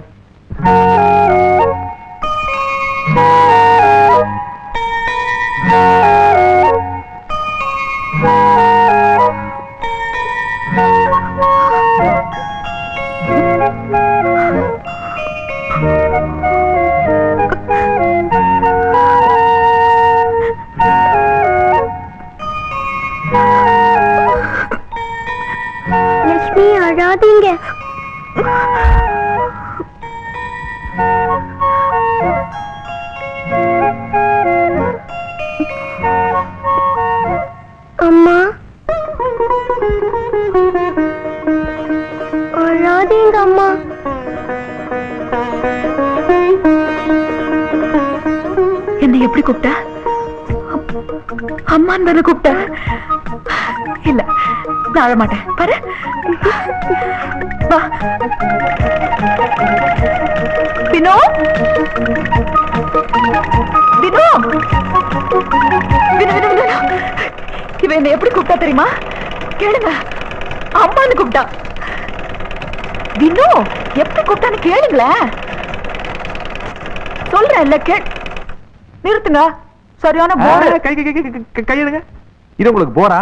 லட்சுமி அழாதீங்க. அம்மா அழாதீங்க அம்மா. என்னை எப்படி கூப்பிட்ட? அம்மான்னு தானே கூப்பிட்ட? இல்ல நான் அழ மாட்டேன். பாரு வா. வினோ வினோ வினோ வினோ வினோ. இவன் என்னை எப்படி கூப்பிட்டா தெரியுமா? கேளுங்க. அம்மான்னு கூப்பிட்டா. வினோ எப்படி கூப்பிட்டான்னு கேளுங்களேன். சொல்றேன் இல்ல கே. நிறுத்துங்க. சரியான போர். கையெடுங்க. இது உங்களுக்கு போரா?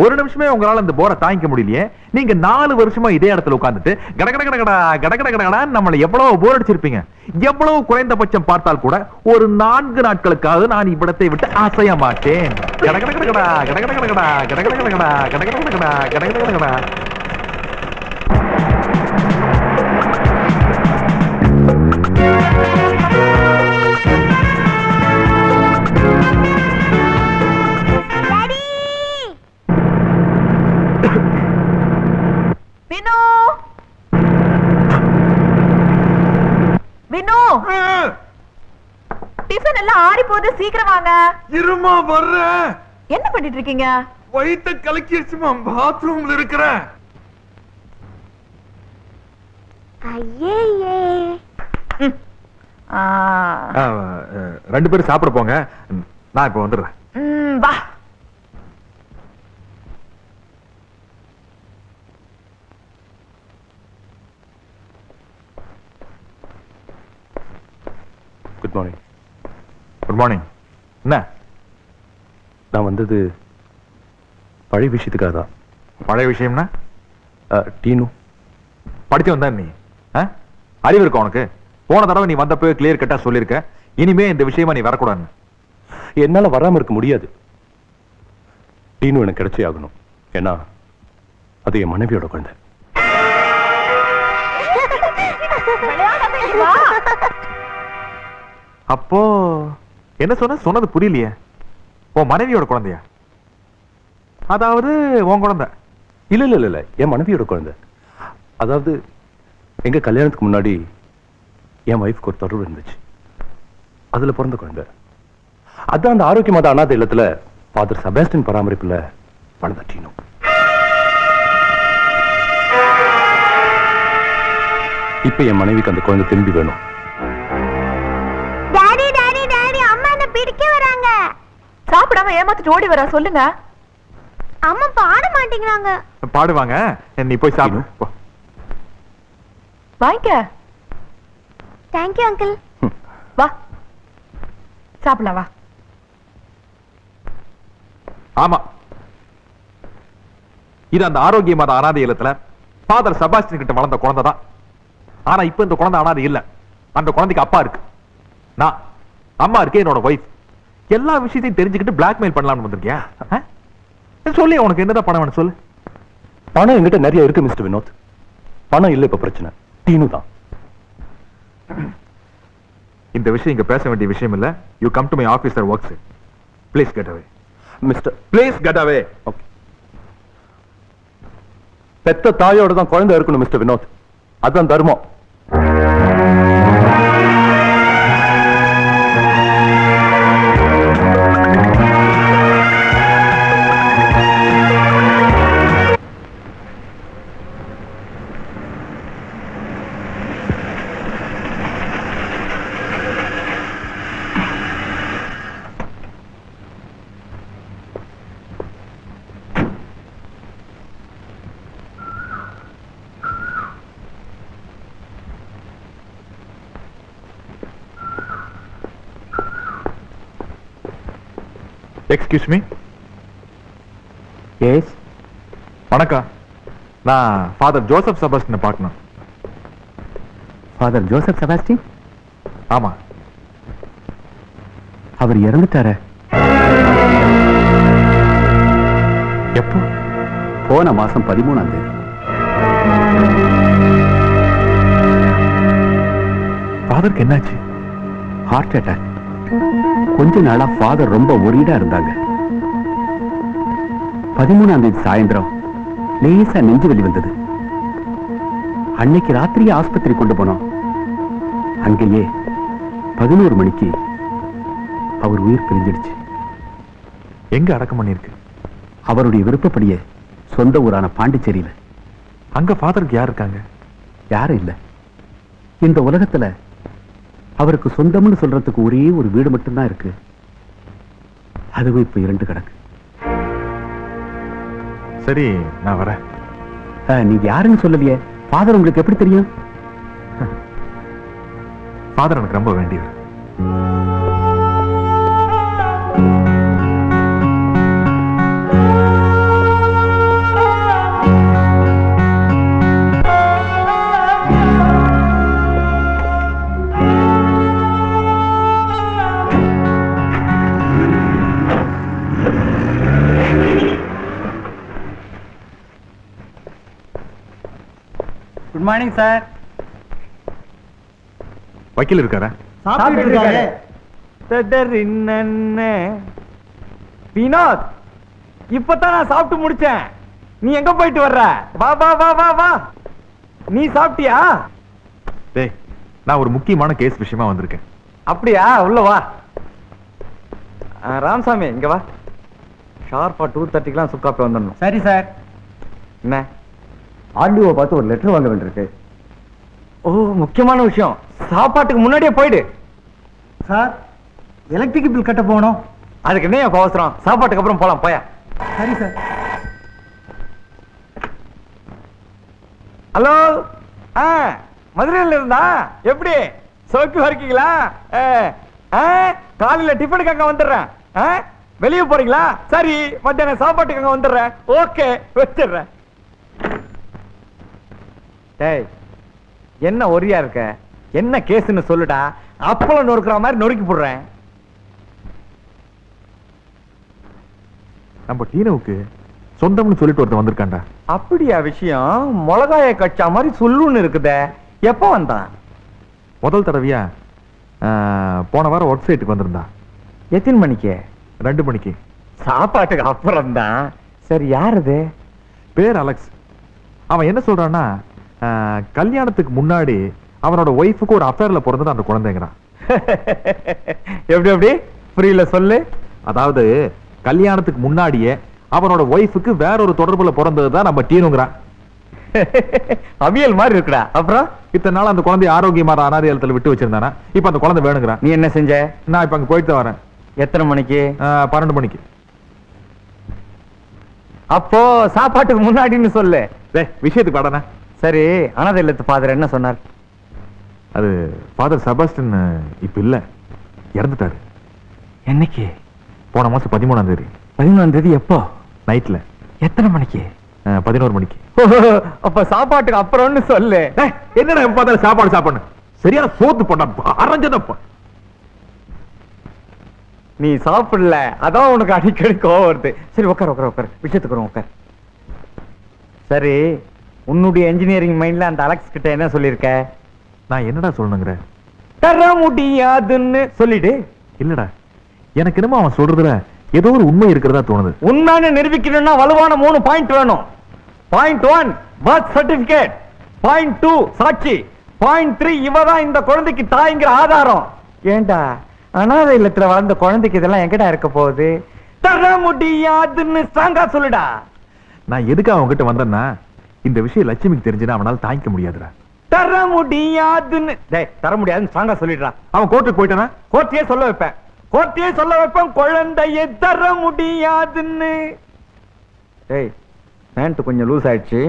ஒரு நிமிஷமே உங்களால இந்த போரை தாங்கிக்க முடியலையே. நீங்க 4 வருஷமா இதே இடத்துல உட்கார்ந்துட்டு கடகட கடகடா கடகட கடகடா நம்மள எவ்வளவு போர் அடிச்சிருப்பீங்க. எவ்வளவு குறைந்தபட்சம் பார்த்தால் கூட ஒரு 4 நாட்களுக்காக நான் இவ்விடத்தை விட்டு அசைய மாட்டேன். கடகட கடகடா கடகட கடகடா கடகட கடகடா கடகட கடகடா கடகட கடகடா. வினோ வினோ டிஃபன் எல்லாம் ஆறி போகுது. சீக்கிரம் வாங்க. இருமா வர்றேன். என்ன பண்ணிட்டு இருக்கீங்க? வயித்தை கலக்கிடுச்சுமா. பாத்ரூம்ல இருக்கிறேன். ஐயே 2 பேரும் சாப்பிட போங்க. நான் இப்ப வந்துடுறேன். வா. Good morning. Good morning. என்ன நான் வந்தது பழைய விஷயத்துக்காக தான். பழைய விஷயம்னா? டீனு படிச்சு வந்தா நீ அறிவு இருக்க உனக்கு? போன தடவை நீ வந்தப்போ கிளியர் கட்டா சொல்லிருக்க, இனிமே இந்த விஷயமா நீ வரக்கூடாது. என்னால வராம இருக்க முடியாது. டீனு எனக்கு கிடைச்சே ஆகணும். ஏன்னா அது என் மனைவியோட குழந்தை. வா. அப்போ என்ன சொன்னது புரியலையே. உன் மனைவியோட குழந்தையா? அதாவது உன் குழந்தை? இல்ல இல்ல இல்ல, என் மனைவியோட குழந்தை. அதாவது எங்க கல்யாணத்துக்கு முன்னாடி என் வைஃப்க்கு ஒரு தொடர்பு இருந்துச்சு, அதுல பிறந்த குழந்தை. அதான் அந்த ஆரோக்கியமாத அனாதை இல்லத்துல ஃபாதர் செபாஸ்டியன் பராமரிப்புல வளர்ந்த டீனோ. இப்ப என் மனைவிக்கு அந்த குழந்தை திரும்பி வேணும். டாடி டாடி டாடி, அம்மா என்ன பிடிக்க வராங்க. சாப்பிடாம ஏமாத்திட்டு ஓடி வரா, சொல்லுங்க. அம்மா பாட மாட்டேங்கிறாங்க. பாடுவாங்க, நீ போய் சாப்பிடு போ. வாங்கிக்க. Thank you uncle. வா சாப்பிடலாம், வா. ஆமா, இது அந்த ஆரோக்கியமான அனாதை இல்லத்துல ஃபாதர் செபாஸ்டியன் கிட்ட வளர்ந்த குழந்தை தான். ஆனா இப்ப இந்த குழந்தை அனாதை இல்ல. அந்த குழந்தைக்கு அப்பா இருக்கு, நான். அம்மா இருக்கு, என்னோட வைஃப். எல்லா விஷயத்தையும் தெரிஞ்சுக்கிட்டு பிளாக்மெயில் பண்ணலாம்னு வந்திருக்கியா? சொல்லி உனக்கு என்னதான் பணம் வேணும் சொல்லு. பணம் என்கிட்ட நிறைய இருக்கு மிஸ்டர் வினோத். பணம் இல்ல இப்ப பிரச்சனை, டீனு தான். இந்த விஷயம் இங்க பேச வேண்டிய விஷயம் இல்ல. You come to my office or works. Please get away mister. Please get away. Okay. பெத்த தாயோட தான் குழந்தை இருக்கணும் மிஸ்டர் வினோத், அதுதான் தர்மம். Excuse me. எஸ். வணக்கம், நான் ஃபாதர் ஜோசப் செபாஸ்டியனை பார்க்கணும். Father Joseph Sebastian? ஆமா. அவர் இறந்துட்டார. எப்போ? போன மாசம் 13ஆம் தேதி. ஃபாதருக்கு என்னாச்சு? Heart attack. கொஞ்ச நாளா ஃபாதர் ரொம்ப ஒரீடா இருந்தாங்க. 13ஆம் தேதி சாயந்தரம் லேசா நெஞ்சு வலி வந்தது. அன்னைக்கு ராத்திரியே ஆஸ்பத்திரி கொண்டு போனோம். அங்கேயே 11 மணிக்கு அவர் உயிர் பிரிஞ்சிடுச்சு. எங்க அடக்கம் பண்ணிருக்கு? அவருடைய விருப்பப்படியே சொந்த ஊரான பாண்டிச்சேரியில. அங்க ஃபாதருக்கு யார் இருக்காங்க? யாரும் இல்ல. இந்த உலகத்துல அவருக்கு சொந்தம்னு சொல்றதுக்கு ஒரே ஒரு வீடு மட்டும்தான் இருக்கு. அதுவும் இப்ப 2 கிடக்கு. சரி, நான் வரேன். நீங்க யாருன்னு சொல்லலையே. ஃபாதர் உங்களுக்கு எப்படி தெரியும்? ஃபாதர் எனக்கு ரொம்ப வேண்டியவர். Good morning sir. வக்கீல் இருக்காரா? சாப்பிட்டு இருக்காரு. வினோத், இப்பதான் நான் சாப்பிட்டு முடிச்சேன். நீ எங்க போயிட்டு வர்ற? வா வா வா வா வா. நீ சாப்பிட்டியா? டேய், நான் ஒரு முக்கியமான கேஸ் விஷயமா வந்திருக்கேன். அப்படியா? உள்ள வா. ராமசாமி இங்க வா. ஷார்ப்பா 2:30க்குலாம் சுக்காப்பி வந்துடணும். சரி சார். என்ன? ஆர்டிஓ பார்த்து ஒரு லெட்டர் வாங்க வேண்டியிருக்கு. ஓ, முக்கியமான விஷயம். சாப்பாட்டுக்கு முன்னாடியே போயிடு. சார், எலக்ட்ரிக் பில் கட்ட போகணும். அதுக்கு என்ன அவசரம்? சாப்பாட்டுக்கு அப்புறம் போலாம், போயா. சரி சார். ஹலோ, மதுரையில இருந்தா எப்படி சோக்கு இருக்கீங்களா? காலையில டிஃபனுக்கு அங்க வந்துடுறேன். வெளியே போறீங்களா? சரி, மத்தியானம் சாப்பாட்டுக்கு அங்க வந்துடுறேன். ஓகே, வச்சிடுறேன். டேய், என்ன ஒரியா இருக்க? என்ன கேஸ்ன்னு சொல்லுடா. அப்பளம் நொறுக்குற மாதிரி நொறுக்கி போடுறேன். நம்ம டீனோவுக்கு சொந்தம்னு சொல்லிட்டு ஒருத்தன் வந்திருக்காண்டா. அப்படியா விஷயம்? மிளகாய கச்சா மாதிரி சொல்லுன்னு இருக்குதே. எப்ப வந்தான்? முதல் தடவையா போன வாரம் ஒர்க் சைட்டுக்கு வந்திருந்தா. எத்தனை மணிக்கு? 2 மணிக்கு. சாப்பாட்டுக்கு அப்புறம் தான். சரி, யார் அது? பேர் அலெக்ஸ். அவன் என்ன சொல்றான்னா, கல்யாணத்துக்கு முன்னாடி அவனோட ஒய்ஃபுக்கு ஒரு அஃபேர்ல பிறந்தது அந்த குழந்தைங்கிறான். எப்படி எப்படி புரியல, சொல்லு. அதாவது கல்யாணத்துக்கு முன்னாடியே அவனோட ஒய்ஃபுக்கு வேற ஒரு தொடர்புல பிறந்ததுதான் நம்ம டீனுங்கிறான். அவியல் மாதிரி இருக்குடா. அப்புறம் இத்தனை நாள் அந்த குழந்தை ஆரோக்கியமான அனாதை இல்லத்துல விட்டு வச்சிருந்தானா, இப்ப அந்த குழந்தை வேணுங்கிறான். நீ என்ன செஞ்ச? நான் இப்ப அங்க போயிட்டு வரேன். எத்தனை மணிக்கு? 12 மணிக்கு. அப்போ சாப்பாட்டுக்கு முன்னாடின்னு சொல்லு. விஷயத்துக்கு வாடனா. சரி, அனாதை இல்லத்து ஃபாதர் என்ன சொன்னார்? அது ஃபாதர் செபாஸ்டின் இப்ப இல்ல, இறந்துட்டாரு. என்னைக்கு? போன மாசம் 13ஆம் தேதி. 13ஆம் தேதி எப்போ? நைட்ல. எத்தனை மணிக்கு? 11 மணிக்கு. அப்ப சாப்பாட்டுக்கு அப்புறம்னு சொல்லு. என்னடா எப்ப பார்த்தாலும் சாப்பாடு சாப்பாடு, சரியான சோத்து போட்டா அரைஞ்சதப்ப. நீ சாப்பிடல, அதான் உனக்கு அடிக்கடி கோவம் வருது. சரி, உட்கார் உட்கார் உட்கார், விஷயத்துக்கு வரும், உட்கார். சரி, உன்னுடைய இன்ஜினியரிங் மைண்ட்ல அந்த அலெக்ஸ் கிட்ட என்ன சொல்லிருக்க? நான் என்னடா சொல்லணுங்கிற? தர முடியாதுன்னு சொல்லிடு. இல்லடா, எனக்கு என்னமோ அவன் சொல்றதுல ஏதோ ஒரு உண்மை இருக்கிறதா தோணுது. உண்மைன்னு நிரூபிக்கணும்னா வலுவான 3 பாயிண்ட் வேணும். பாயிண்ட் 1 பர்த் சர்டிபிகேட், பாயிண்ட் 2 சாட்சி, பாயிண்ட் 3 இவதான் இந்த குழந்தைக்கு தாய்ங்கிற ஆதாரம். ஏண்டா, அனாதை இல்லத்துல வளர்ந்த குழந்தைக்கு இதெல்லாம் எங்கடா இருக்க போகுது? தர முடியாதுன்னு ஸ்ட்ராங்கா சொல்லுடா. நான் எதுக்கு அவன் கிட்ட வந்தேன்னா, இந்த விஷயம் லட்சுமிக்கு தெரிஞ்சுனா அவனால தாங்கிக்க முடியாதுடா. தர முடியாதுன்னு தர முடியாதுன்னு ஸ்ட்ராங்கா சொல்லிடுறான். அவன் கோர்ட்டுக்கு போயிட்டானா கோர்ட்டையே சொல்ல வைப்பேன், கோர்ட்டையே சொல்ல வைப்பேன் குழந்தையை தர முடியாதுன்னு. டேய், பேண்ட் கொஞ்சம் லூஸ் ஆயிடுச்சு,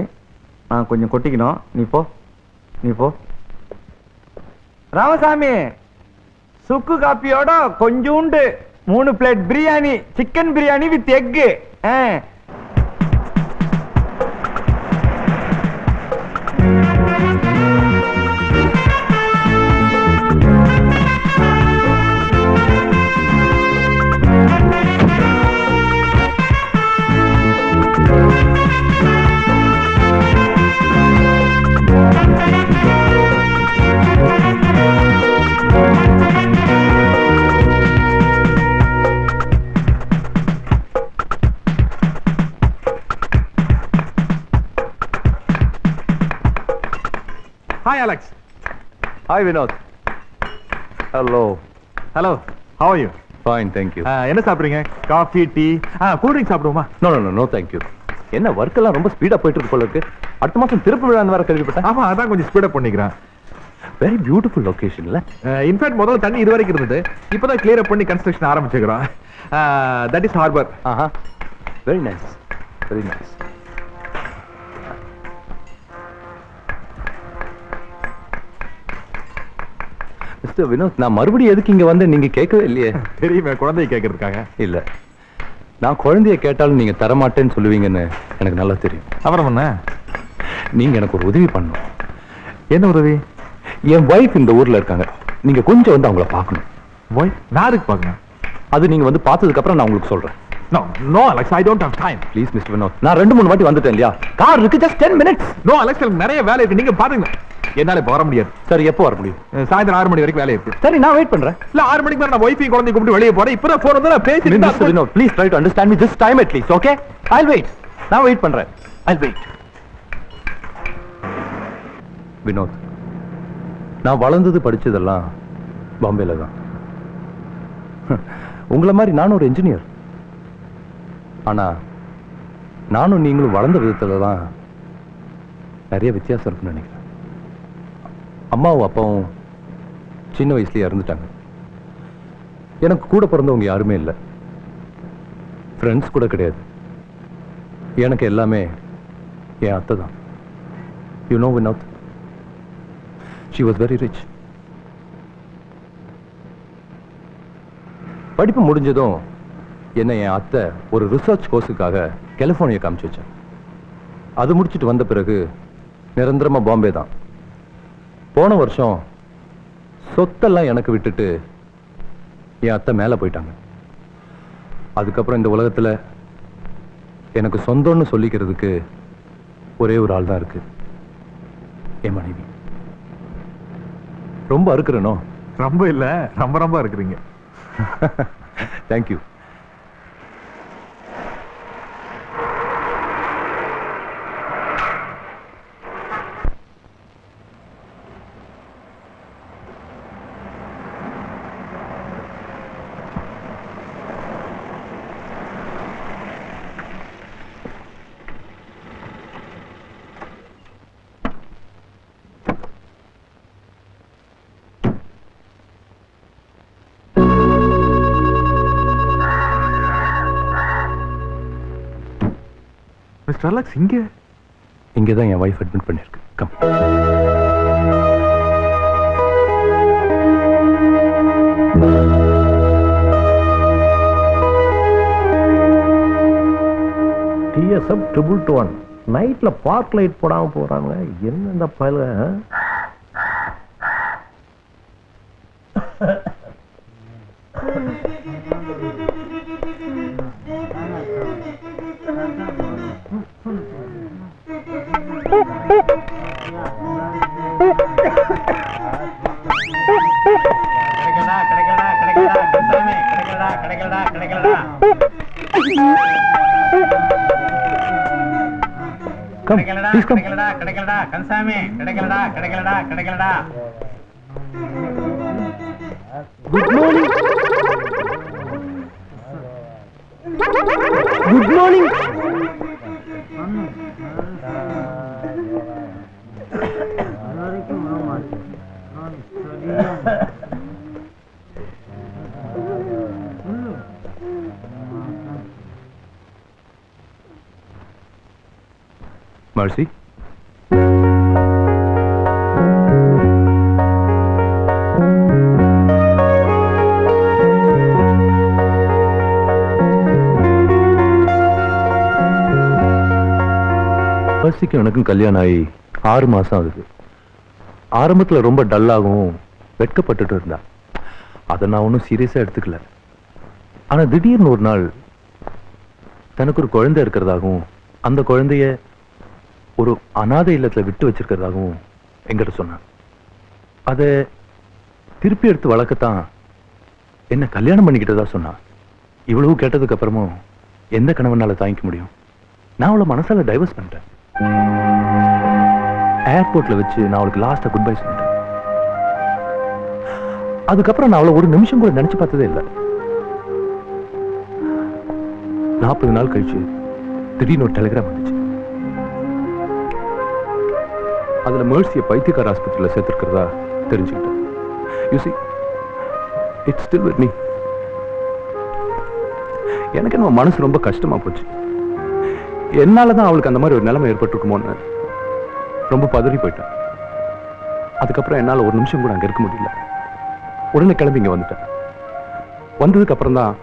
நான் கொஞ்சம் கொட்டிக்கணும். நீ போ, நீ போ. ராமசாமி, சுக்கு காப்பியோட கொஞ்சூண்டு 3 plate biryani, chicken biryani with egg. Hi Alex. Hi Vinod. Hello. Hello, how are you? Fine, thank you. என்ன சாப்பிடுறீங்க? காஃபி, டீ, கூல் ட்ரிங்க் சாப்பிடுவோமா? No no no thank you. என்ன ஒர்க் எல்லாம் ரொம்ப ஸ்பீடா போயிட்டு இருக்கு போல இருக்கு. அடுத்த மாசம் திருப்பி விழான்னு வேற கேள்விப்பட்டேன். ஆமா, அதான் கொஞ்சம் ஸ்பீடப் பண்ணிக்கிறேன். Very beautiful லொகேஷன்ல. இன்ஃபேக்ட் முதல்ல தண்ணி இது வரைக்கும் இருந்தது, இப்பதான் கிளியர் அப் பண்ணி கன்ஸ்ட்ரக்ஷன் ஆரம்பிச்சுக்கிறோம். That is harbour. ஆஹா, very nice, very nice. Mister Vinod, நான் மறுபடியும் எதுக்கு இங்க வந்து நீங்க கேட்கவே இல்லையே? தெரியுமே, குழந்தைய கேட்கறதுக்காக. இல்ல, நான் குழந்தைய கேட்டாலும் நீங்க தரமாட்டேன்னு சொல்லுவீங்கன்னு எனக்கு நல்லா தெரியும். அப்புறம் என்ன? நீங்க எனக்கு ஒரு உதவி பண்ணணும். என்ன உதவி? என் வைஃப் இந்த ஊர்ல இருக்காங்க, நீங்க கொஞ்சம் வந்து அவங்கள பார்க்கணும். நான் எதுக்கு பார்க்கணும்? அது நீங்க வந்து பார்த்ததுக்கு அப்புறம் நான் உங்களுக்கு சொல்றேன். No, no Alex, I don't have time. Please mister Vinod, நான் 2-3 வாட்டி வந்துட்டேன் இல்லையா? கார் இருக்கு, just 10 minutes. No Alex, எனக்கு நிறைய வேலை இருக்கு, நீங்க பாருங்க. என்னால வர முடியாது. சரி, எப்போ வர முடியும்? சாயந்தரம் 6 மணி வரைக்கும் வேலை இருக்கு. சரி, நான் வெயிட் பண்றேன். இல்ல 6 மணிக்கு மேல நான் வைஃபை குழந்தை கூப்பிட்டு வெளியே போறேன். இப்பதான் போன் வந்து நான் பேசிட்டு mister Vinod, please try to understand me this time at least, okay? I'll wait. நான் வெயிட் பண்றேன். I'll wait. வினோத், நான் வளர்ந்தது படிச்சதெல்லாம் பாம்பேல தான். உங்களை மாதிரி நானும் ஒரு இன்ஜினியர். ஆனா நானும் நீங்களும் வளர்ந்த விதத்துல தான் நிறைய வித்தியாசம் இருக்குன்னு நினைக்கிறேன். அம்மாவும் அப்பாவும் சின்ன வயசுலயே இறந்துட்டாங்க. எனக்கு கூட பிறந்தவங்க யாருமே இல்லை, ஃப்ரெண்ட்ஸ் கூட கிடையாது. எனக்கு எல்லாமே என் அத்தை தான். You know Vinod, she was very rich. படிப்பு முடிஞ்சதும் என்ன என் அத்தை ஒரு ரிசர்ச் கோர்ஸுக்காக கலிஃபோர்னியா காமிச்சு வச்சேன். அது முடிச்சுட்டு வந்த பிறகு நிரந்தரமா பாம்பே தான். போன வருஷம் சொத்தெல்லாம் எனக்கு விட்டுட்டு என் அத்தை மேல போயிட்டாங்க. அதுக்கப்புறம் இந்த உலகத்துல எனக்கு சொந்தம்னு சொல்லிக்கிறதுக்கு ஒரே ஒரு ஆள் தான் இருக்கு, என் மனைவி. ரொம்ப அறுக்கிறனோ? ரொம்ப இல்ல, ரொம்ப ரொம்ப இருக்கிறீங்க. தேங்க்யூ. மிஸ்டர் அலெக்ஸ் இங்க? இங்கதான் என் வைஃப் அட்மிட் பண்ணிருக்கு. கம். TSM 221 நைட்ல பார்க் லைட் போடாம போறாங்க. என்ன இந்த பயல? Come, please come. கிடைக்கலடா கன்சாமி, கிடைக்கலடா. Good morning. Good morning. Mercy. மர்சிக்கு எனக்கும் கல்யாணம் ஆகி 6 மாசம் ஆகுது. ஆரம்பத்துல ரொம்ப டல்லாகவும் வெட்கப்பட்டுட்டு இருந்தா. அதை நான் ஒன்றும் சீரியஸா எடுத்துக்கல. ஆனா திடீர்னு ஒரு நாள் தனக்கு ஒரு குழந்தை இருக்கிறதாகவும் அந்த குழந்தைய ஒரு அனாதை இல்லத்துல விட்டு வச்சிருக்கிறதாகவும் என்கிட்ட சொன்னான். அதை திருப்பி எடுத்து வளர்க்கத்தான் என்ன கல்யாணம் பண்ணிக்கிட்டதா சொன்னான். இவ்வளவு கேட்டதுக்கு அப்புறமும் எந்த கணவனால தாங்கிக்க முடியும்? நான் அவளை மனசால டைவர்ஸ் பண்ணிட்டேன். ஏர்போர்ட்ல வச்சு நான் அவளுக்கு லாஸ்டா குட் பை சொல்லிட்டேன். அதுக்கப்புறம் நான் அவளை ஒரு நிமிஷம் கூட நினைச்சு பார்த்ததே இல்லை. 40 நாள் கழிச்சு திடீர்னு ஒரு டெலிகிராம் வந்துச்சு. அதுல மேர்சியை பைத்தியக்கார ஆஸ்பத்திரியில சேர்த்திருக்கிறதா தெரிஞ்சுக்கிட்டேன். You see, it's still with me. எனக்கு என்ன மனசு ரொம்ப கஷ்டமா போச்சு. என்னாலதான் அவளுக்கு அந்த மாதிரி ஒரு நிலைமை ஏற்பட்டிருக்குமோன்னு ரொம்ப பதறி போயிட்டேன். அதுக்கப்புறம் என்னால ஒரு நிமிஷம் கூட அங்க இருக்க முடியல. உடனே கிளம்பி இங்க வந்துட்டேன். வந்ததுக்கு அப்புறம் தான்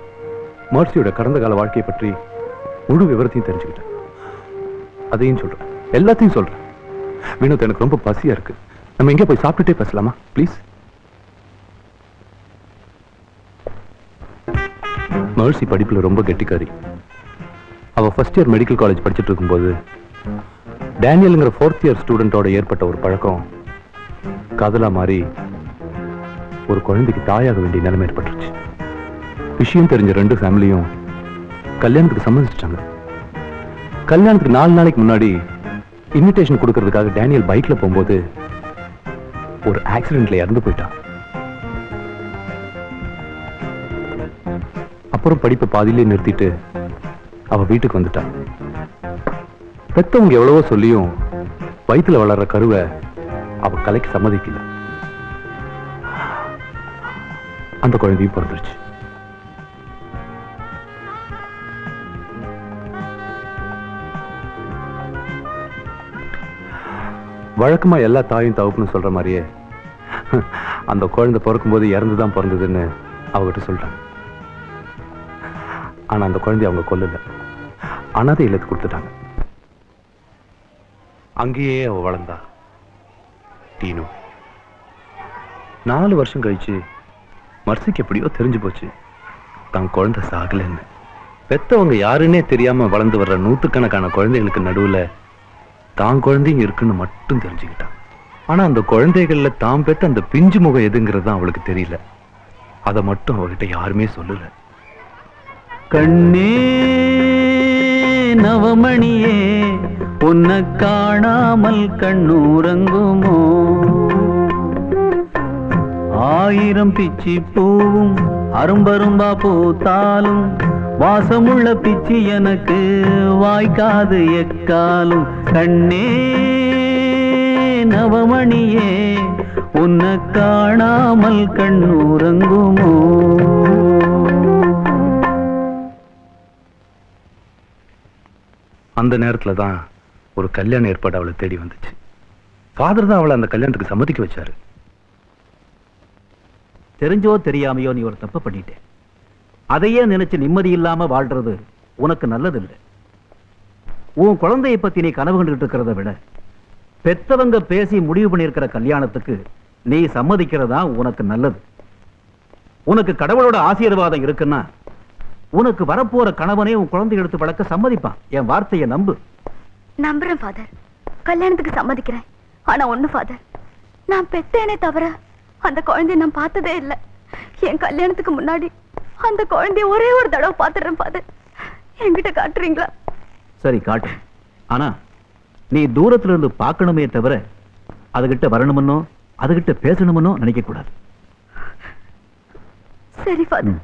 மேர்சியோட கடந்த கால வாழ்க்கையை பற்றி முழு விவரத்தையும் தெரிஞ்சுக்கிட்டேன். அதையும் சொல்றேன், எல்லாத்தையும் சொல்றேன். வினோத், எனக்கு ரொம்ப பசியா இருக்கு. நம்ம எங்கே போய் சாப்பிட்டுட்டே பேசலாமா ப்ளீஸ்? மேர்சி படிப்புல ரொம்ப கெட்டிக்காரி. அவ ஃபர்ஸ்ட் இயர் மெடிக்கல் காலேஜ் படிச்சுட்டு இருக்கும்போது டேனியல்ங்கிற 4th இயர் ஸ்டூடெண்டோட ஏற்பட்ட ஒரு பழக்கம் காதலா மாறி ஒரு குழந்தைக்கு தாயாக வேண்டிய நிலைமை ஏற்பட்டுருச்சு. விஷயம் தெரிஞ்ச 2 ஃபேமிலியும் கல்யாணத்துக்கு சம்மதிச்சிட்டாங்க. கல்யாணத்துக்கு 4 நாளைக்கு முன்னாடி இன்விடேஷன் கொடுக்கறதுக்காக டேனியல் பைக்ல போகும்போது ஒரு ஆக்சிடென்ட்ல இறந்து போயிட்டான். அப்புறம் படிப்பை பாதியிலே நிறுத்திட்டு அவ வீட்டுக்கு வந்துட்டான். பெத்தவங்க எவ்வளவோ சொல்லியும் வயிற்றுல வளர்ற கருவை அவ கலைக்கு சம்மதிக்கல. அந்த குழந்தையும் பிறந்துருச்சு. வழக்கமா எல்லா தாயும் தவப்புன்னு சொல்ற மாதிரியே அந்த குழந்தை பிறக்கும் போது இறந்துதான் பிறந்ததுன்னு அவகிட்ட சொல்லிட்டாங்க. ஆனா அந்த குழந்தைய அவங்க கொல்லல, அனாதை இல்லத்துக்கு கொடுத்துட்டாங்க. அங்கேயே அவ வளர்ந்தா. டீனு 4 வருஷம் கழிச்சு மர்சிக்கு எப்படியோ தெரிஞ்சு போச்சு தான் குழந்தை சாகலன்னு. பெத்தவங்க யாருன்னே தெரியாம வளர்ந்து வர்ற 100கணக்கான குழந்தைகளுக்கு நடுவுல தான் குழந்தைங்க இருக்குன்னு மட்டும் தெரிஞ்சுக்கிட்டான். ஆனா அந்த குழந்தைகள்ல தாம் பெற்ற அந்த பிஞ்சு முகம் எதுங்கிறது தான் அவளுக்கு தெரியல. அதை மட்டும் அவகிட்ட யாருமே சொல்லல. கண்ணே நவமணியே உன்னை காணாமல் கண்ணூரங்குமோ, ஆயிரம் பிச்சி பூவும் அரும்பரும்பா பூத்தாலும் வாசமுள்ள பிச்சி எனக்கு வாய்க்காது எக்காலும். கண்ணே நவமணியே உன்னை காணாமல் கண்ணூரங்குமோ. அந்த நேரத்துல தான் ஒரு கல்யாண ஏற்பாடு அவளை தேடி வந்துச்சு. ஃபாதர் தான் அவளை அந்த கல்யாணத்துக்கு சம்மதிக்க வச்சாரு. தெரிஞ்சோ தெரியாமையோ நீ ஒரு தப்பு பண்ணிட்ட. அதையே நினைச்சு நிம்மதி இல்லாம வாழ்றது உனக்கு நல்லதில்லை. உன் குழந்தையை பத்தி நீ கனவு கண்டுகிட்டு இருக்கிறத விட பெத்தவங்க பேசி முடிவு பண்ணியிருக்கிற கல்யாணத்துக்கு நீ சம்மதிக்கிறதா உனக்கு நல்லது. உனக்கு கடவுளோட ஆசீர்வாதம் இருக்குன்னா உனக்கு வரப்போற கணவனே உன் குழந்தை எடுத்து வளர்க்க சம்மதிப்பான். என் வார்த்தையை நம்பு. நம்புறேன் ஃபாதர், கல்யாணத்துக்கு சம்மதிக்கிறேன். ஆனா ஒண்ணு ஃபாதர், நான் பெத்தேனே தவிர அந்த குழந்தைய நான் பார்த்ததே இல்லை. என் கல்யாணத்துக்கு முன்னாடி அந்த குழந்தைய ஒரே ஒரு தடவை பார்த்துடுறேன் ஃபாதர். என்கிட்ட காட்டுறீங்களா? சரி காட்டு. ஆனா நீ தூரத்துல இருந்து பார்க்கணுமே தவிர அதுகிட்ட வரணுமனோ அதுகிட்ட பேசணுமனோ நினைக்க கூடாது. சரி ஃபாதர்.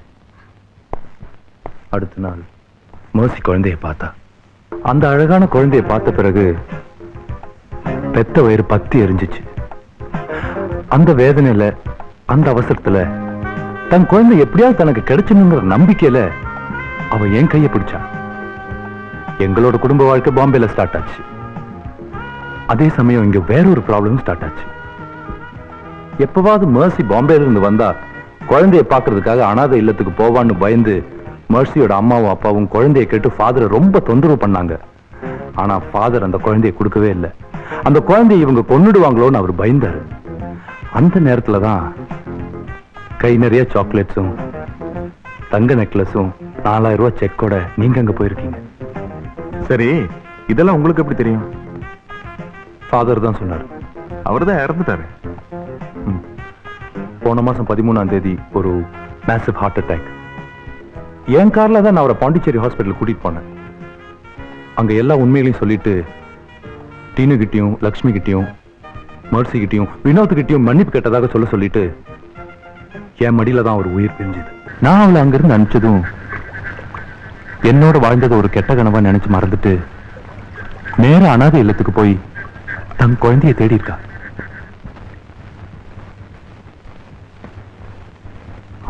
அடுத்த நாள் மர்சி குழந்தைய பார்த்தா. அந்த அழகான குழந்தைய பார்த்த பிறகு பெத்த வயிறு பத்தி எரிஞ்சிச்சு. அந்த வேதனையில அந்த அவசரத்துல தன் குழந்தை எப்படியாவது தனக்கு கிடைச்சணுங்கிற நம்பிக்கையில அவ என் கையை பிடிச்சா. எங்களோட குடும்ப வாழ்க்கை பாம்பேல ஸ்டார்ட் ஆச்சு. அதே சமயம் இங்க வேறொரு ப்ராப்ளம் ஸ்டார்ட் ஆச்சு. எப்பவாவது மர்சி பாம்பேல இருந்து வந்தா குழந்தைய பாக்குறதுக்காக அனாதை இல்லத்துக்கு போவான்னு பயந்து மர்சியோட அம்மாவும் அப்பாவும் குழந்தைய கேட்டு ஃபாதரை ரொம்ப தொந்தரவு பண்ணாங்க. ஆனா ஃபாதர் அந்த குழந்தைய கொடுக்கவே இல்லை. அந்த குழந்தைய இவங்க கொன்னுடுவாங்களோன்னு அவர் பயந்தாரு. அந்த நேரத்துலதான் கை நிறைய சாக்லேட்ஸும் தங்க நெக்லஸும் 4000 ரூபாய் செக்கோட நீங்க அங்க போயிருக்கீங்க. சரி, இதெல்லாம் உங்களுக்கு எப்படி தெரியும்? ஃபாதர் தான் சொன்னார். அவர் தான் இறந்துட்டாரு. போன மாசம் 13ஆம் தேதி ஒரு மேசிவ் ஹார்ட் அட்டாக். என் கார்ல தான் நான் அவரை பாண்டிச்சேரி ஹாஸ்பிட்டல் கூட்டிட்டு போனேன். அங்க எல்லா உண்மைகளையும் சொல்லிட்டு டீனு கிட்டையும் லக்ஷ்மி கிட்டையும் மர்சி கிட்டையும் வினோத் கிட்டையும் மன்னிப்பு கேட்டதாக சொல்லிட்டு என் மடியில தான் ஒரு உயிர் பிரிஞ்சுது. நான் அவளை அங்கிருந்து அனுப்பிச்சதும் என்னோட வாழ்ந்தது ஒரு கெட்ட கனவா நினைச்சு மறந்துட்டு நேர அனாதை இல்லத்துக்கு போய் தன் குழந்தைய தேடி இருக்கா.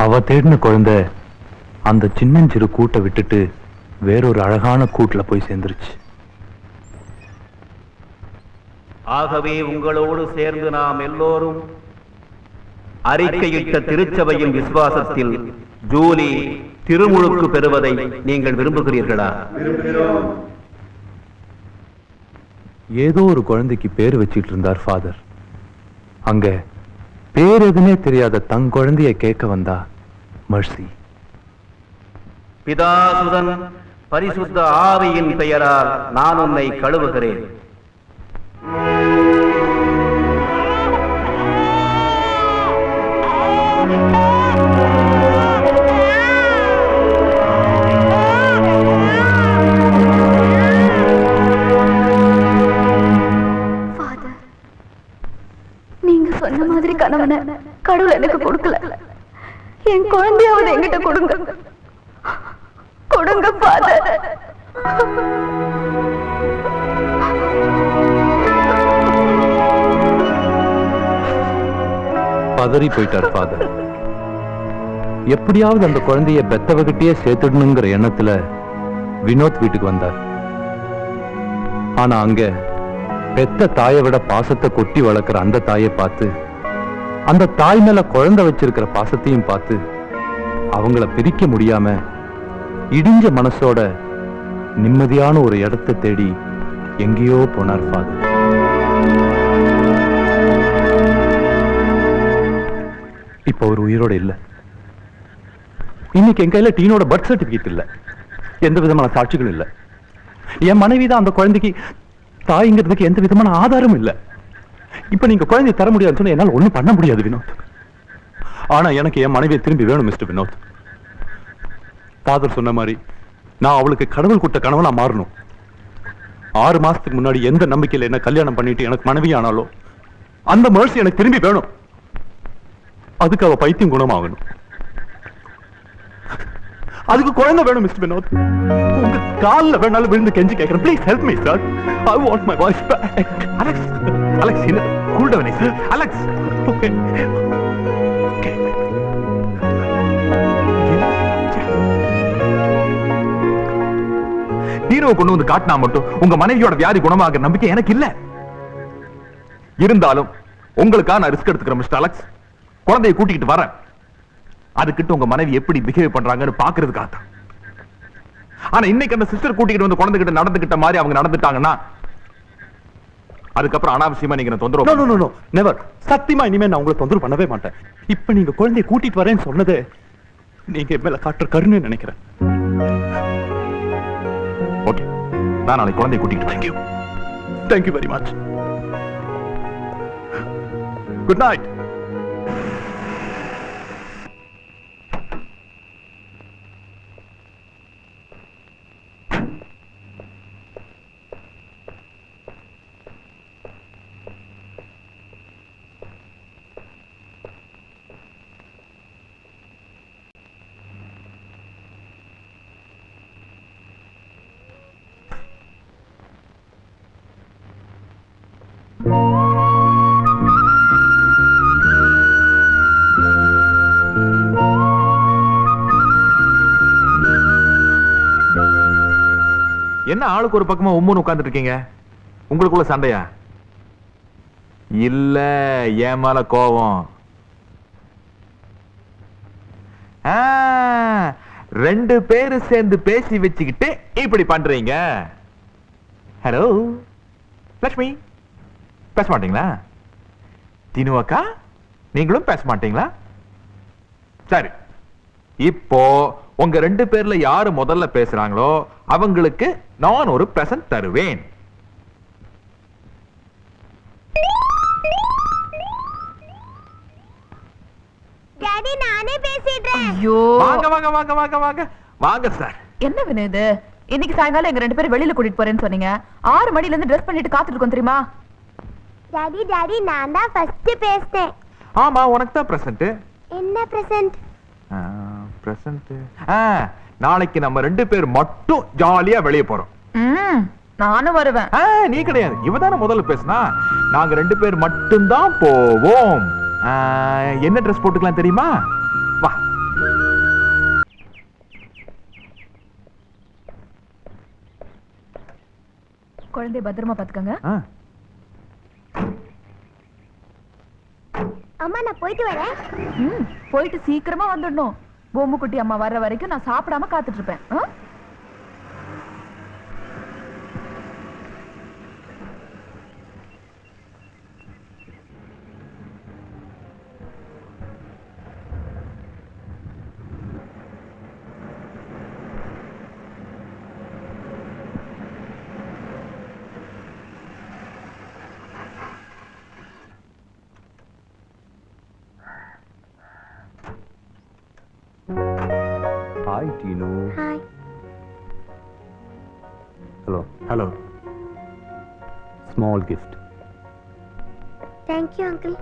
அவ தேடின குழந்தை அந்த சின்னஞ்சிறு கூட்டை விட்டுட்டு வேறொரு அழகான கூட்டுல போய் சேர்ந்துருச்சு. ஆகவே உங்களோடு சேர்ந்து நாம் எல்லோரும் அறிக்கையிட்ட திருச்சபையின் விசுவாசத்தில் ஜூலி திருமுழுக்கு பெறுவதை நீங்கள் விரும்புகிறீர்களா? ஏதோ ஒரு குழந்தைக்கு பேர் வச்சிட்டு இருந்தார் ஃபாதர். அங்க பேர் எதுனே தெரியாத தன் குழந்தைய கேட்க வந்தா மர்சி. பிதாசுதன் பரிசுத்த ஆவியின் பெயரால் நான் உன்னை கழுவுகிறேன். நீங்க சொன்ன மாதிரி கணவனை கடவுள் எனக்கு கொடுக்கல. என் குழந்தையாவது என்கிட்ட கொடுங்க, கொடுங்க ஃபாதர். பதறி போயிட்டார் ஃபாதர். எப்படியாவது அந்த குழந்தைய பெத்தவகிட்டே சேர்த்துடணுங்கிற எண்ணத்துல வினோத் வீட்டுக்கு வந்தார். ஆனா அங்க பெத்த தாயை விட பாசத்தை கொட்டி வளர்க்கிற அந்த தாயை பார்த்து, அந்த தாய் மேல குழந்தை வச்சிருக்கிற பாசத்தையும் பார்த்து அவங்கள பிரிக்க முடியாம இடிஞ்ச மனசோட நிம்மதியான ஒரு இடத்தை தேடி எங்கேயோ போனார் ஃபாதர். இப்ப ஒரு உயிரோட இல்ல. இன்னைக்கு என் கையில டீனோட பர்த் சர்டிபிகேட் இல்ல, எந்த விதமான சாட்சிகளும் இல்ல. என் மனைவி தான் அந்த குழந்தைக்கு தாய்ங்கிறதுக்கு எந்த விதமான ஆதாரமும் இல்ல. இப்ப நீங்க குழந்தைய தர முடியாதுன்னு சொன்னா என்னால ஒண்ணும் பண்ண முடியாது வினோத். ஆனா எனக்கு என் மனைவியை திரும்பி வேணும் மிஸ்டர் வினோத். ஃபாதர் சொன்ன மாதிரி நான் அவளுக்கு கடவுள் கொடுத்த கனவனா மாறணும். 6 மாசத்துக்கு முன்னாடி எந்த நம்பிக்கையில என்ன கல்யாணம் பண்ணிட்டு எனக்கு மனைவி ஆனாலோ அந்த மர்சி எனக்கு திரும்பி வேணும். அதுக்கு அவ பைத்தியம் குணமாகணும். அதுக்கு குழந்தை வேணும் மிஸ்டர் வினோத். உங்க கால்ல வேணாலும் விழுந்து கெஞ்சி கேட்கிறேன். Please help me sir. I want my wife back. Alex, Alex என்ன cool down sir. Alex, okay ஹீரோவை கொண்டு வந்து காட்டினா மட்டும் உங்க மனைவியோட வியாதி குணமாகிற நம்பிக்கை எனக்கு இல்ல. இருந்தாலும் உங்களுக்காக நான் ரிஸ்க் எடுத்துக்கிறேன் மிஸ்டர் அலெக்ஸ். குழந்தையை கூட்டிக்கிட்டு வரேன். அதுக்கிட்ட உங்க மனைவி எப்படி பிஹேவ் பண்றாங்கன்னு பாக்குறதுக்காக தான். ஆனா இன்னைக்கு அந்த சிஸ்டர் கூட்டிக்கிட்டு வந்து குழந்தைகிட்ட நடந்துகிட்ட மாதிரி அவங்க நடந்துட்டாங்கன்னா அதுக்கப்புறம் அனாவசியமா நீங்க தொந்தரவு. No no no never. சத்தியமா இனிமே நான் உங்களை தொந்தரவு பண்ணவே மாட்டேன். இப்ப நீங்க குழந்தையை கூட்டிட்டு வரேன்னு சொன்னது நீங்க மேல காட்டுற கருணை நினைக்கிறேன். ஓகே, நான் நாளைக்கு குழந்தையை கூட்டிட்டு. Thank you very much. Good night. என்ன ஆளுக்கு ஒரு பக்கமா உம்முன்னு உட்கார்ந்துட்டு இருக்கீங்க? உங்களுக்குள்ள சண்டையா? இல்ல என் மேல கோவம். 2 பேரு சேர்ந்து பேசி வச்சுக்கிட்டு இப்படி பண்றீங்க. ஹலோ லட்சுமி, பேச மாட்டீங்களா? தினு அக்கா, நீங்களும் பேச மாட்டீங்களா? சரி, இப்போ உங்க 2 பேர்ல யாரு முதல்ல பேசுறாங்களோ அவங்களுக்கு நான் ஒரு பிரசன்ட் தருவேன். டாடி நானே பேசிடுறேன். ஐயோ, வாங்க வாங்க வாங்க வாங்க வாங்க வாங்க சார். என்ன வினு இது? இன்னைக்கு சாயங்காலம் எங்க 2 பேரும் வெளியில கூட்டிட்டு போறேன்னு சொன்னீங்க. 6 மணில இருந்து ட்ரெஸ் பண்ணிட்டு காத்துட்டு இருக்கோம் தெரியுமா? டாடி டாடி நான் தான் ஃபர்ஸ்ட் பேசினேன். ஆமா, உனக்கு தான் பிரசன்ட். என்ன பிரசன்ட்? பிரசன்ட் நாளைக்கு நம்ம 2 பேர் மட்டும் ஜாலியா வெளியே போறோம். நானும் வருவேன். நீ கிடையாது, இவதான முதல்ல பேசினா. நாங்க 2 பேர் மட்டும்தான் போவோம். என்ன ட்ரெஸ் போட்டுக்கலாம் தெரியுமா? வா. குழந்தைய பத்திரமா பாத்துக்கங்க. அம்மா நான் போயிட்டு வரேன். போயிட்டு சீக்கிரமா வந்துடணும். பொம்முக்குட்டி அம்மா வர்ற வரைக்கும் நான் சாப்பிடாம காத்துட்டு இருப்பேன். Hi, Tino. Hi. Hello. Hello. Small gift. Thank you, uncle.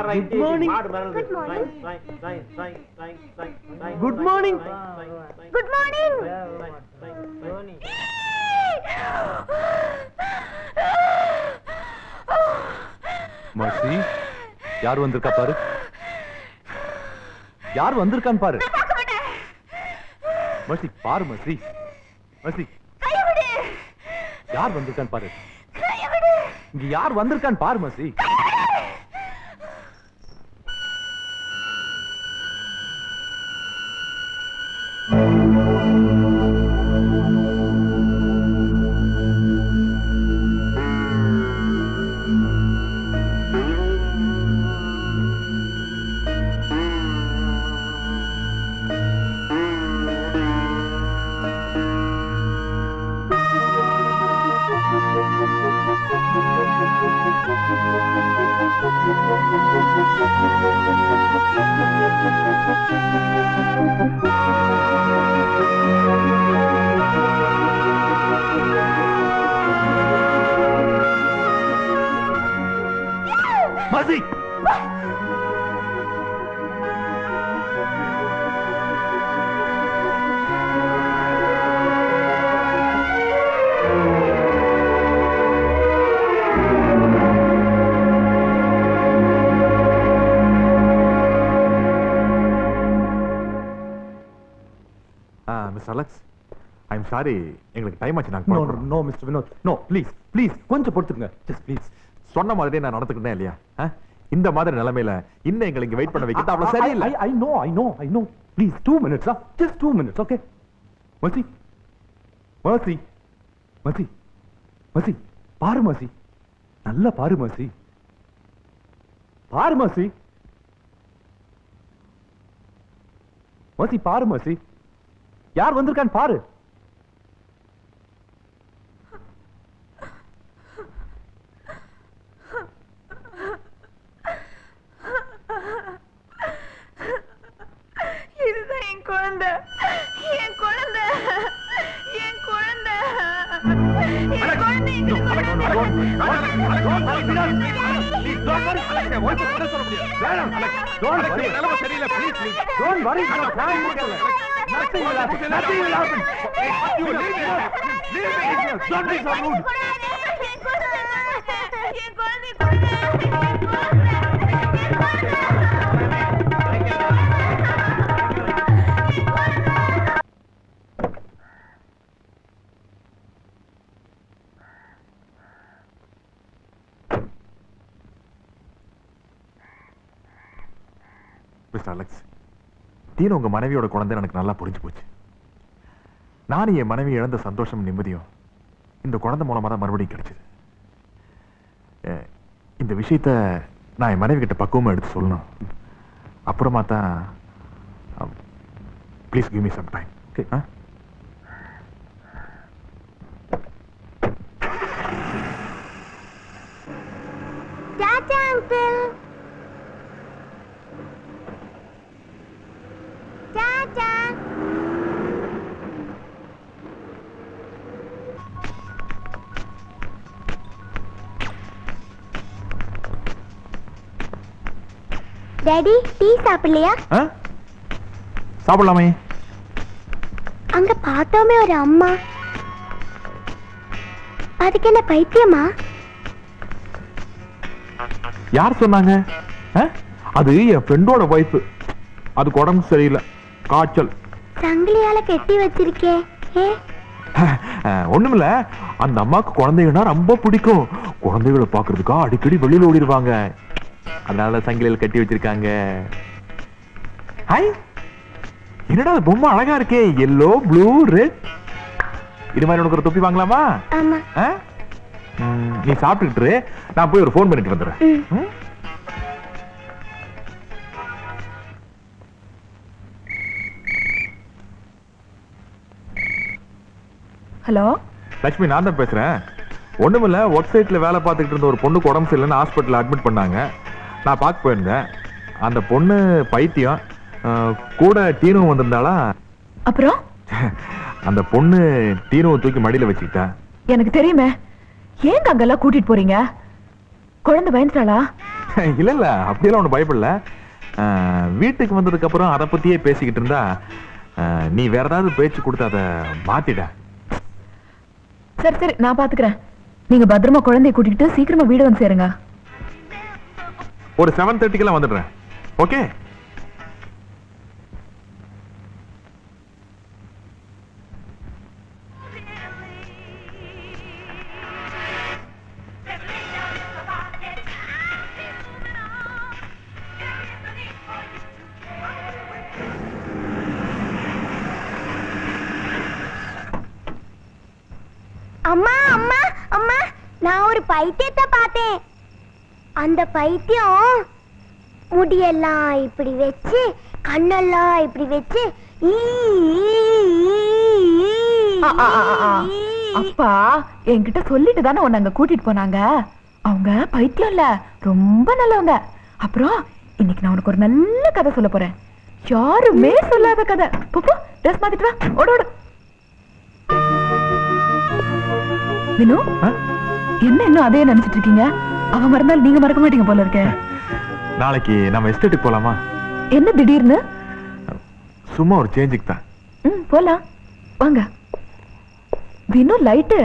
Good morning. Good morning. Good morning. Good morning. Mercy, யார் வந்திருக்கா பாரு. யார் வந்திருக்கான்னு பாரு. மர்சி பாரு. மர்சி, மர்சி, யார் வந்திருக்கான்னு பாரு. இங்க யார் வந்திருக்கான்னு பாரு Mercy. Mister Alex I'm sorry, எங்களுக்கு டைம் ஆச்சு. நாங்க நோ புறப்படுறோம். No mister Vinod, no please please கொஞ்சம் பொறுத்துங்க, ஜஸ்ட் ப்ளீஸ். சொன்ன மாதிரியே நான் நடந்துக்கிட்டேன் இல்லையா? இந்த மாதிரி நிலைமையில இன்னும் எங்களை இங்க வெயிட் பண்ண வைக்கிறது அவ்வளவு சரியில்லை. I know. Please, 2 minutes, just 2 minutes, okay? Mercy, பாரு Mercy, நல்லா பாரு Mercy, பாரு Mercy, யார் வந்திருக்கான்னு பாரு. இதுதான் என் குழந்தை, என் குழந்தை, என் குழந்தை, என் குழந்தை. மிஸ்டர் அலெக்ஸ், தீனு உங்க மனைவியோட குழந்தை எனக்கு நல்லா புரிஞ்சு போச்சு. நானும் என் மனைவி இழந்த சந்தோஷம் நிம்மதியும் இந்த குழந்தை மூலமா தான் மறுபடியும் கிடைச்சது. இந்த விஷயத்த நான் என் மனைவி கிட்ட பக்குவமா எடுத்து சொல்லணும். அப்புறமா தான் please give me some time. Okay? Tata, uncle. Tata. Daddy, tea சாப்பிடலையா? சாப்பிடலாமே. அங்க பார்த்தோமே ஒரு அம்மா, அதுக்கு என்ன பைத்தியமா? யார் சொன்னாங்க? அது என் ஃப்ரெண்டோட வைஃப். அதுக்கு உடம்பு சரியில்லை, காய்ச்சல். சங்கிலியால கெட்டி வச்சிருக்கே. ஒண்ணுமில்ல, அந்த அம்மாக்கு குழந்தைங்கன்னா ரொம்ப பிடிக்கும். குழந்தைகளை பாக்குறதுக்கா அடிக்கடி வெளியில ஓடிடுவாங்க. அதனால சங்கிலியில் கட்டி வச்சிருக்காங்க. ஹாய், என்னடா பொம்மை அழகா இருக்கே, எல்லோ ப்ளூ ரெட். இது மாதிரி உனக்கு ஒரு தொப்பி வாங்கலாமா? ஆமா. நீ சாப்பிட்டுட்டு நான் போய் ஒரு ஃபோன் பண்ணிட்டு வந்துடுறேன். ஹலோ லட்சுமி, நான் தான் பேசுறேன். ஒண்ணுமில்ல, ஒர்க் சைட்ல வேலை பார்த்துக்கிட்டு இருந்த ஒரு பொண்ணுக்கு உடம்பு சரியில்லைன்னு ஹாஸ்பிட்டல் அட்மிட் பண்ணாங்க. நான் பார்க்க போயிருந்தேன். அந்த பொண்ணு பைத்தியம், கூட டீனும் வந்திருந்தாளா. அப்புறம் அந்த பொண்ணு டீனுவை தூக்கி மடியில வச்சுக்கிட்டா. எனக்கு தெரியுமே. ஏங்க அங்கெல்லாம் கூட்டிட்டு போறீங்க? குழந்தை பயந்துட்டாளா? இல்ல இல்ல, அப்படியெல்லாம் ஒண்ணு பயப்படல. வீட்டுக்கு வந்ததுக்கு அப்புறம் அதை பத்தியே பேசிக்கிட்டு இருந்தா, நீ வேற ஏதாவது பேச்சு கொடுத்து அதை மாத்திட. சரி சரி, நான் பாத்துக்கிறேன். நீங்க பத்திரமா குழந்தைய கூட்டிட்டு சீக்கிரமா வீடு வந்து சேருங்க. ஒரு 7:30 வந்துடுறேன். ஓகே? அம்மா அம்மா அம்மா, நான் ஒரு பைத்தியத்தை பார்த்தேன். அந்த பைத்தியம் முடியெல்லாம் இப்படி வச்சு, கண்ணெல்லாம் இப்படி வச்சு அப்பா என்கிட்ட சொல்லிட்டு தானே உன்னை அங்க கூட்டிட்டு போனாங்க. அவங்க பைத்தியம் இல்ல, ரொம்ப நல்லவங்க. அப்புறம் இன்னைக்கு நான் உனக்கு ஒரு நல்ல கதை சொல்ல போறேன். யாருமே சொல்லாத கதை. போ, ட்ரெஸ் மாத்திட்டு வா, ஓடு. வினு, என்ன இன்னும் அதே நினைச்சிட்டு இருக்கீங்க? அவன் மறந்தால் நீங்க மறக்க மாட்டீங்க போல இருக்க. நாளைக்கு நம்ம எஸ்டேட்டுக்கு போலாமா? என்ன திடீர்னு? சும்மா ஒரு சேஞ்சுக்கு தான். போலாம் வாங்க. வினு, லைட்டு.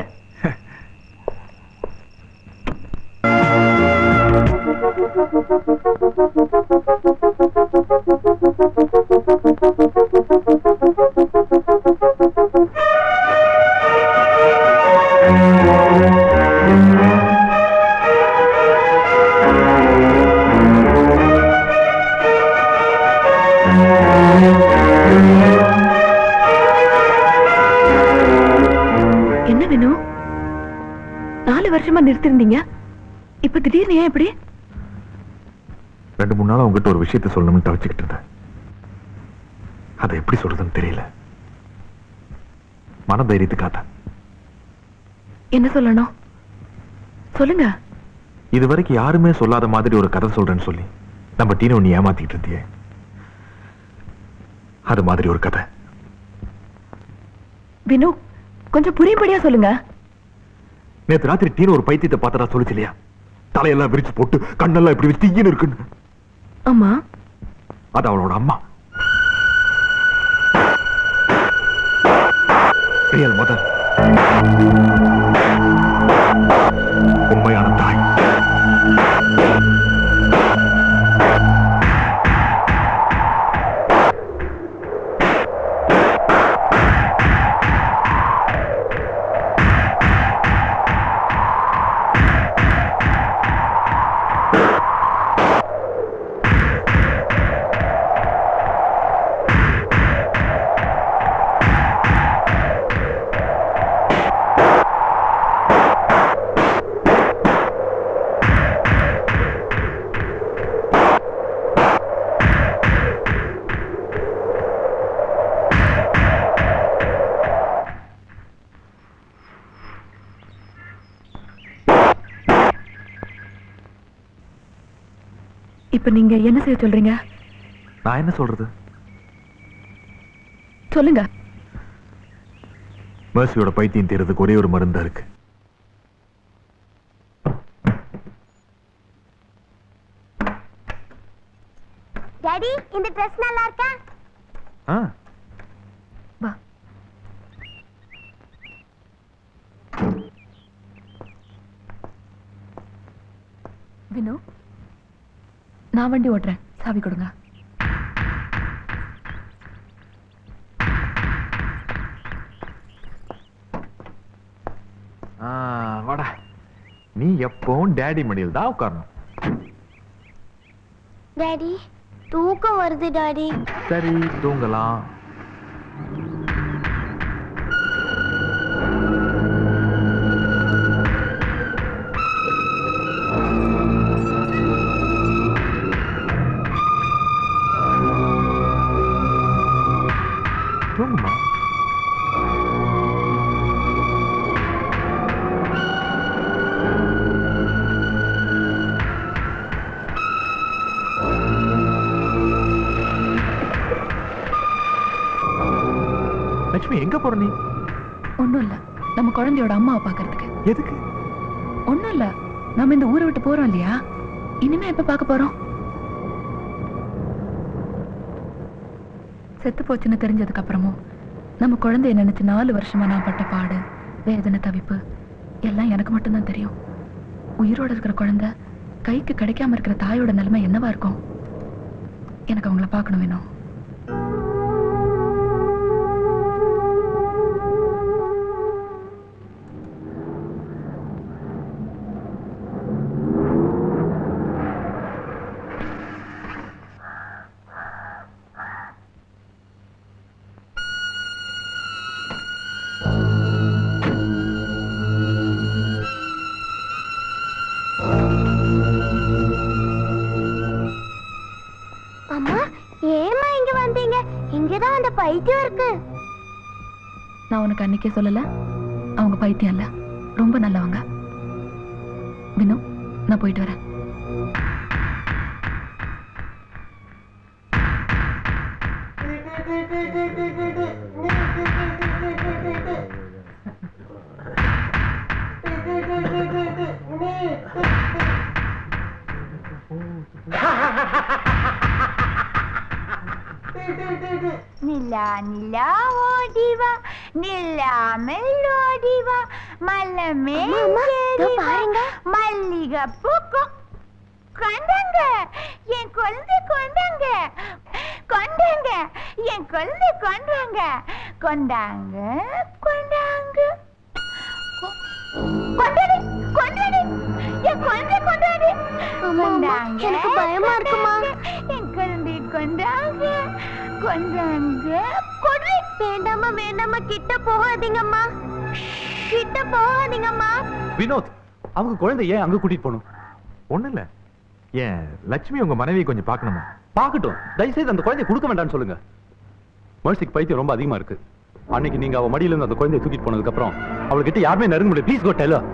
என்ன வினு, 4 வருஷமா நிறுத்திருந்தீங்க, இப்ப திடீர்னு ஏன் இப்படி? 2-3 நாளா உங்ககிட்ட ஒரு விஷயத்தை சொல்லணும்னு தவிச்சுக்கிட்டு இருந்தேன். அதை எப்படி சொல்றதுன்னு தெரியல. மன தைரியத்துக்காக. என்ன சொல்லணும் சொல்லுங்க. இதுவரைக்கும் யாருமே சொல்லாத மாதிரி ஒரு கதை சொல்றேன்னு சொல்லி நம்ம டீனோ நீ ஏமாத்திட்டு இருந்தியே, அது மாதிரி ஒரு கதை. வினு, கொஞ்சம் புரியும்படியா சொல்லுங்க. நேத்து ராத்திரி டீனோ ஒரு பைத்தியத்தை பார்த்தா சொல்லுச்சு இல்லையா, தலையெல்லாம் விரிச்சு போட்டு கண்ணெல்லாம் இப்படி வச்சு தீயின்னு இருக்குன்னு. ஆமா, அது அவளோட அம்மா, ரியல் மதர், உண்மையான தாய். இப்ப நீங்க என்ன செய்ய சொல்றீங்க? நான் என்ன சொல்றது? சொல்லுங்க. மேர்சியோட பைத்தியம் தீர்றதுக்கு ஒரே ஒரு மருந்தா இருக்கு. டாடி, இந்த ட்ரெஸ் நல்லா இருக்கா? வா. வினு, நான் வண்டி ஓட்டுறேன், சாவி கொடுங்க. வாடா, நீ எப்பவும் டேடி மடியில் தான் உட்காரணும். டாடி, தூக்கம் வருது டாடி. சரி, தூங்கலாம். தூங்குமா? லட்சுமி, எங்க போற நீ? ஒண்ணும் இல்ல, நம்ம குழந்தையோட அம்மாவை பாக்குறதுக்கு. எதுக்கு? ஒண்ணும் இல்ல, நம்ம இந்த ஊரை விட்டு போறோம் இல்லையா, இனிமே எப்ப பார்க்க போறோம்? செத்து போச்சுன்னு தெரிஞ்சதுக்கு அப்புறமும் நம்ம குழந்தைய நினைச்சு 4 வருஷமா நான் பட்ட பாடு, வேதனை, தவிப்பு எல்லாம் எனக்கு மட்டும்தான் தெரியும். உயிரோட இருக்கிற குழந்தை கைக்கு கிடைக்காம இருக்கிற தாயோட நிலைமை என்னவா இருக்கும்? எனக்கு அவங்கள பார்க்கணும் வேணும். இங்கதான் அந்த பைத்தியம் இருக்கு. நான் உனக்கு அன்னைக்கே சொல்லல, அவங்க பைத்தியம் இல்ல, ரொம்ப நல்லவங்க. வினு, நான் போயிட்டு வரேன். நிலா நிலா ஓடிவா, நில்லாமல் ஓடிவா, மல்லமே மல்லிகை பூக்கும். கொண்டாங்க என் குழந்தை, கொண்டாங்க கொண்டாங்க என் குழந்தை, கொண்டாங்க கொண்டாங்க கொண்டாங்க கொண்டாடி கொண்டாடி என் குழந்தை, கொண்டாடி கொண்டாங்க. எனக்கு பயமா இருக்குமா? என் குழந்தை கொண்டாங்க. வந்தாங்க கொடு. வேண்டாமா வேண்டாமா, கிட்ட போகாதீங்கம்மா, கிட்ட போகாதீங்கம்மா. வினோத், அவங்க குழந்தை ஏன் அங்க கூட்டிட்டு போகணும்? ஒண்ணு இல்ல, ஏன் லட்சுமி உங்க மனைவியை கொஞ்சம் பார்க்கணுமா? பார்க்கட்டும், தயவுசெய்து அந்த குழந்தைய கொடுக்க வேண்டாம்னு சொல்லுங்க. மர்சிக்கு பைத்தியம் ரொம்ப அதிகமா இருக்கு. அன்னைக்கு நீங்க அவ மடியில இருந்து அந்த குழந்தைய தூக்கிட்டு போனதுக்கு அப்புறம் அவள்கிட்ட யாருமே நெருங்க முடியல. Please go tell her.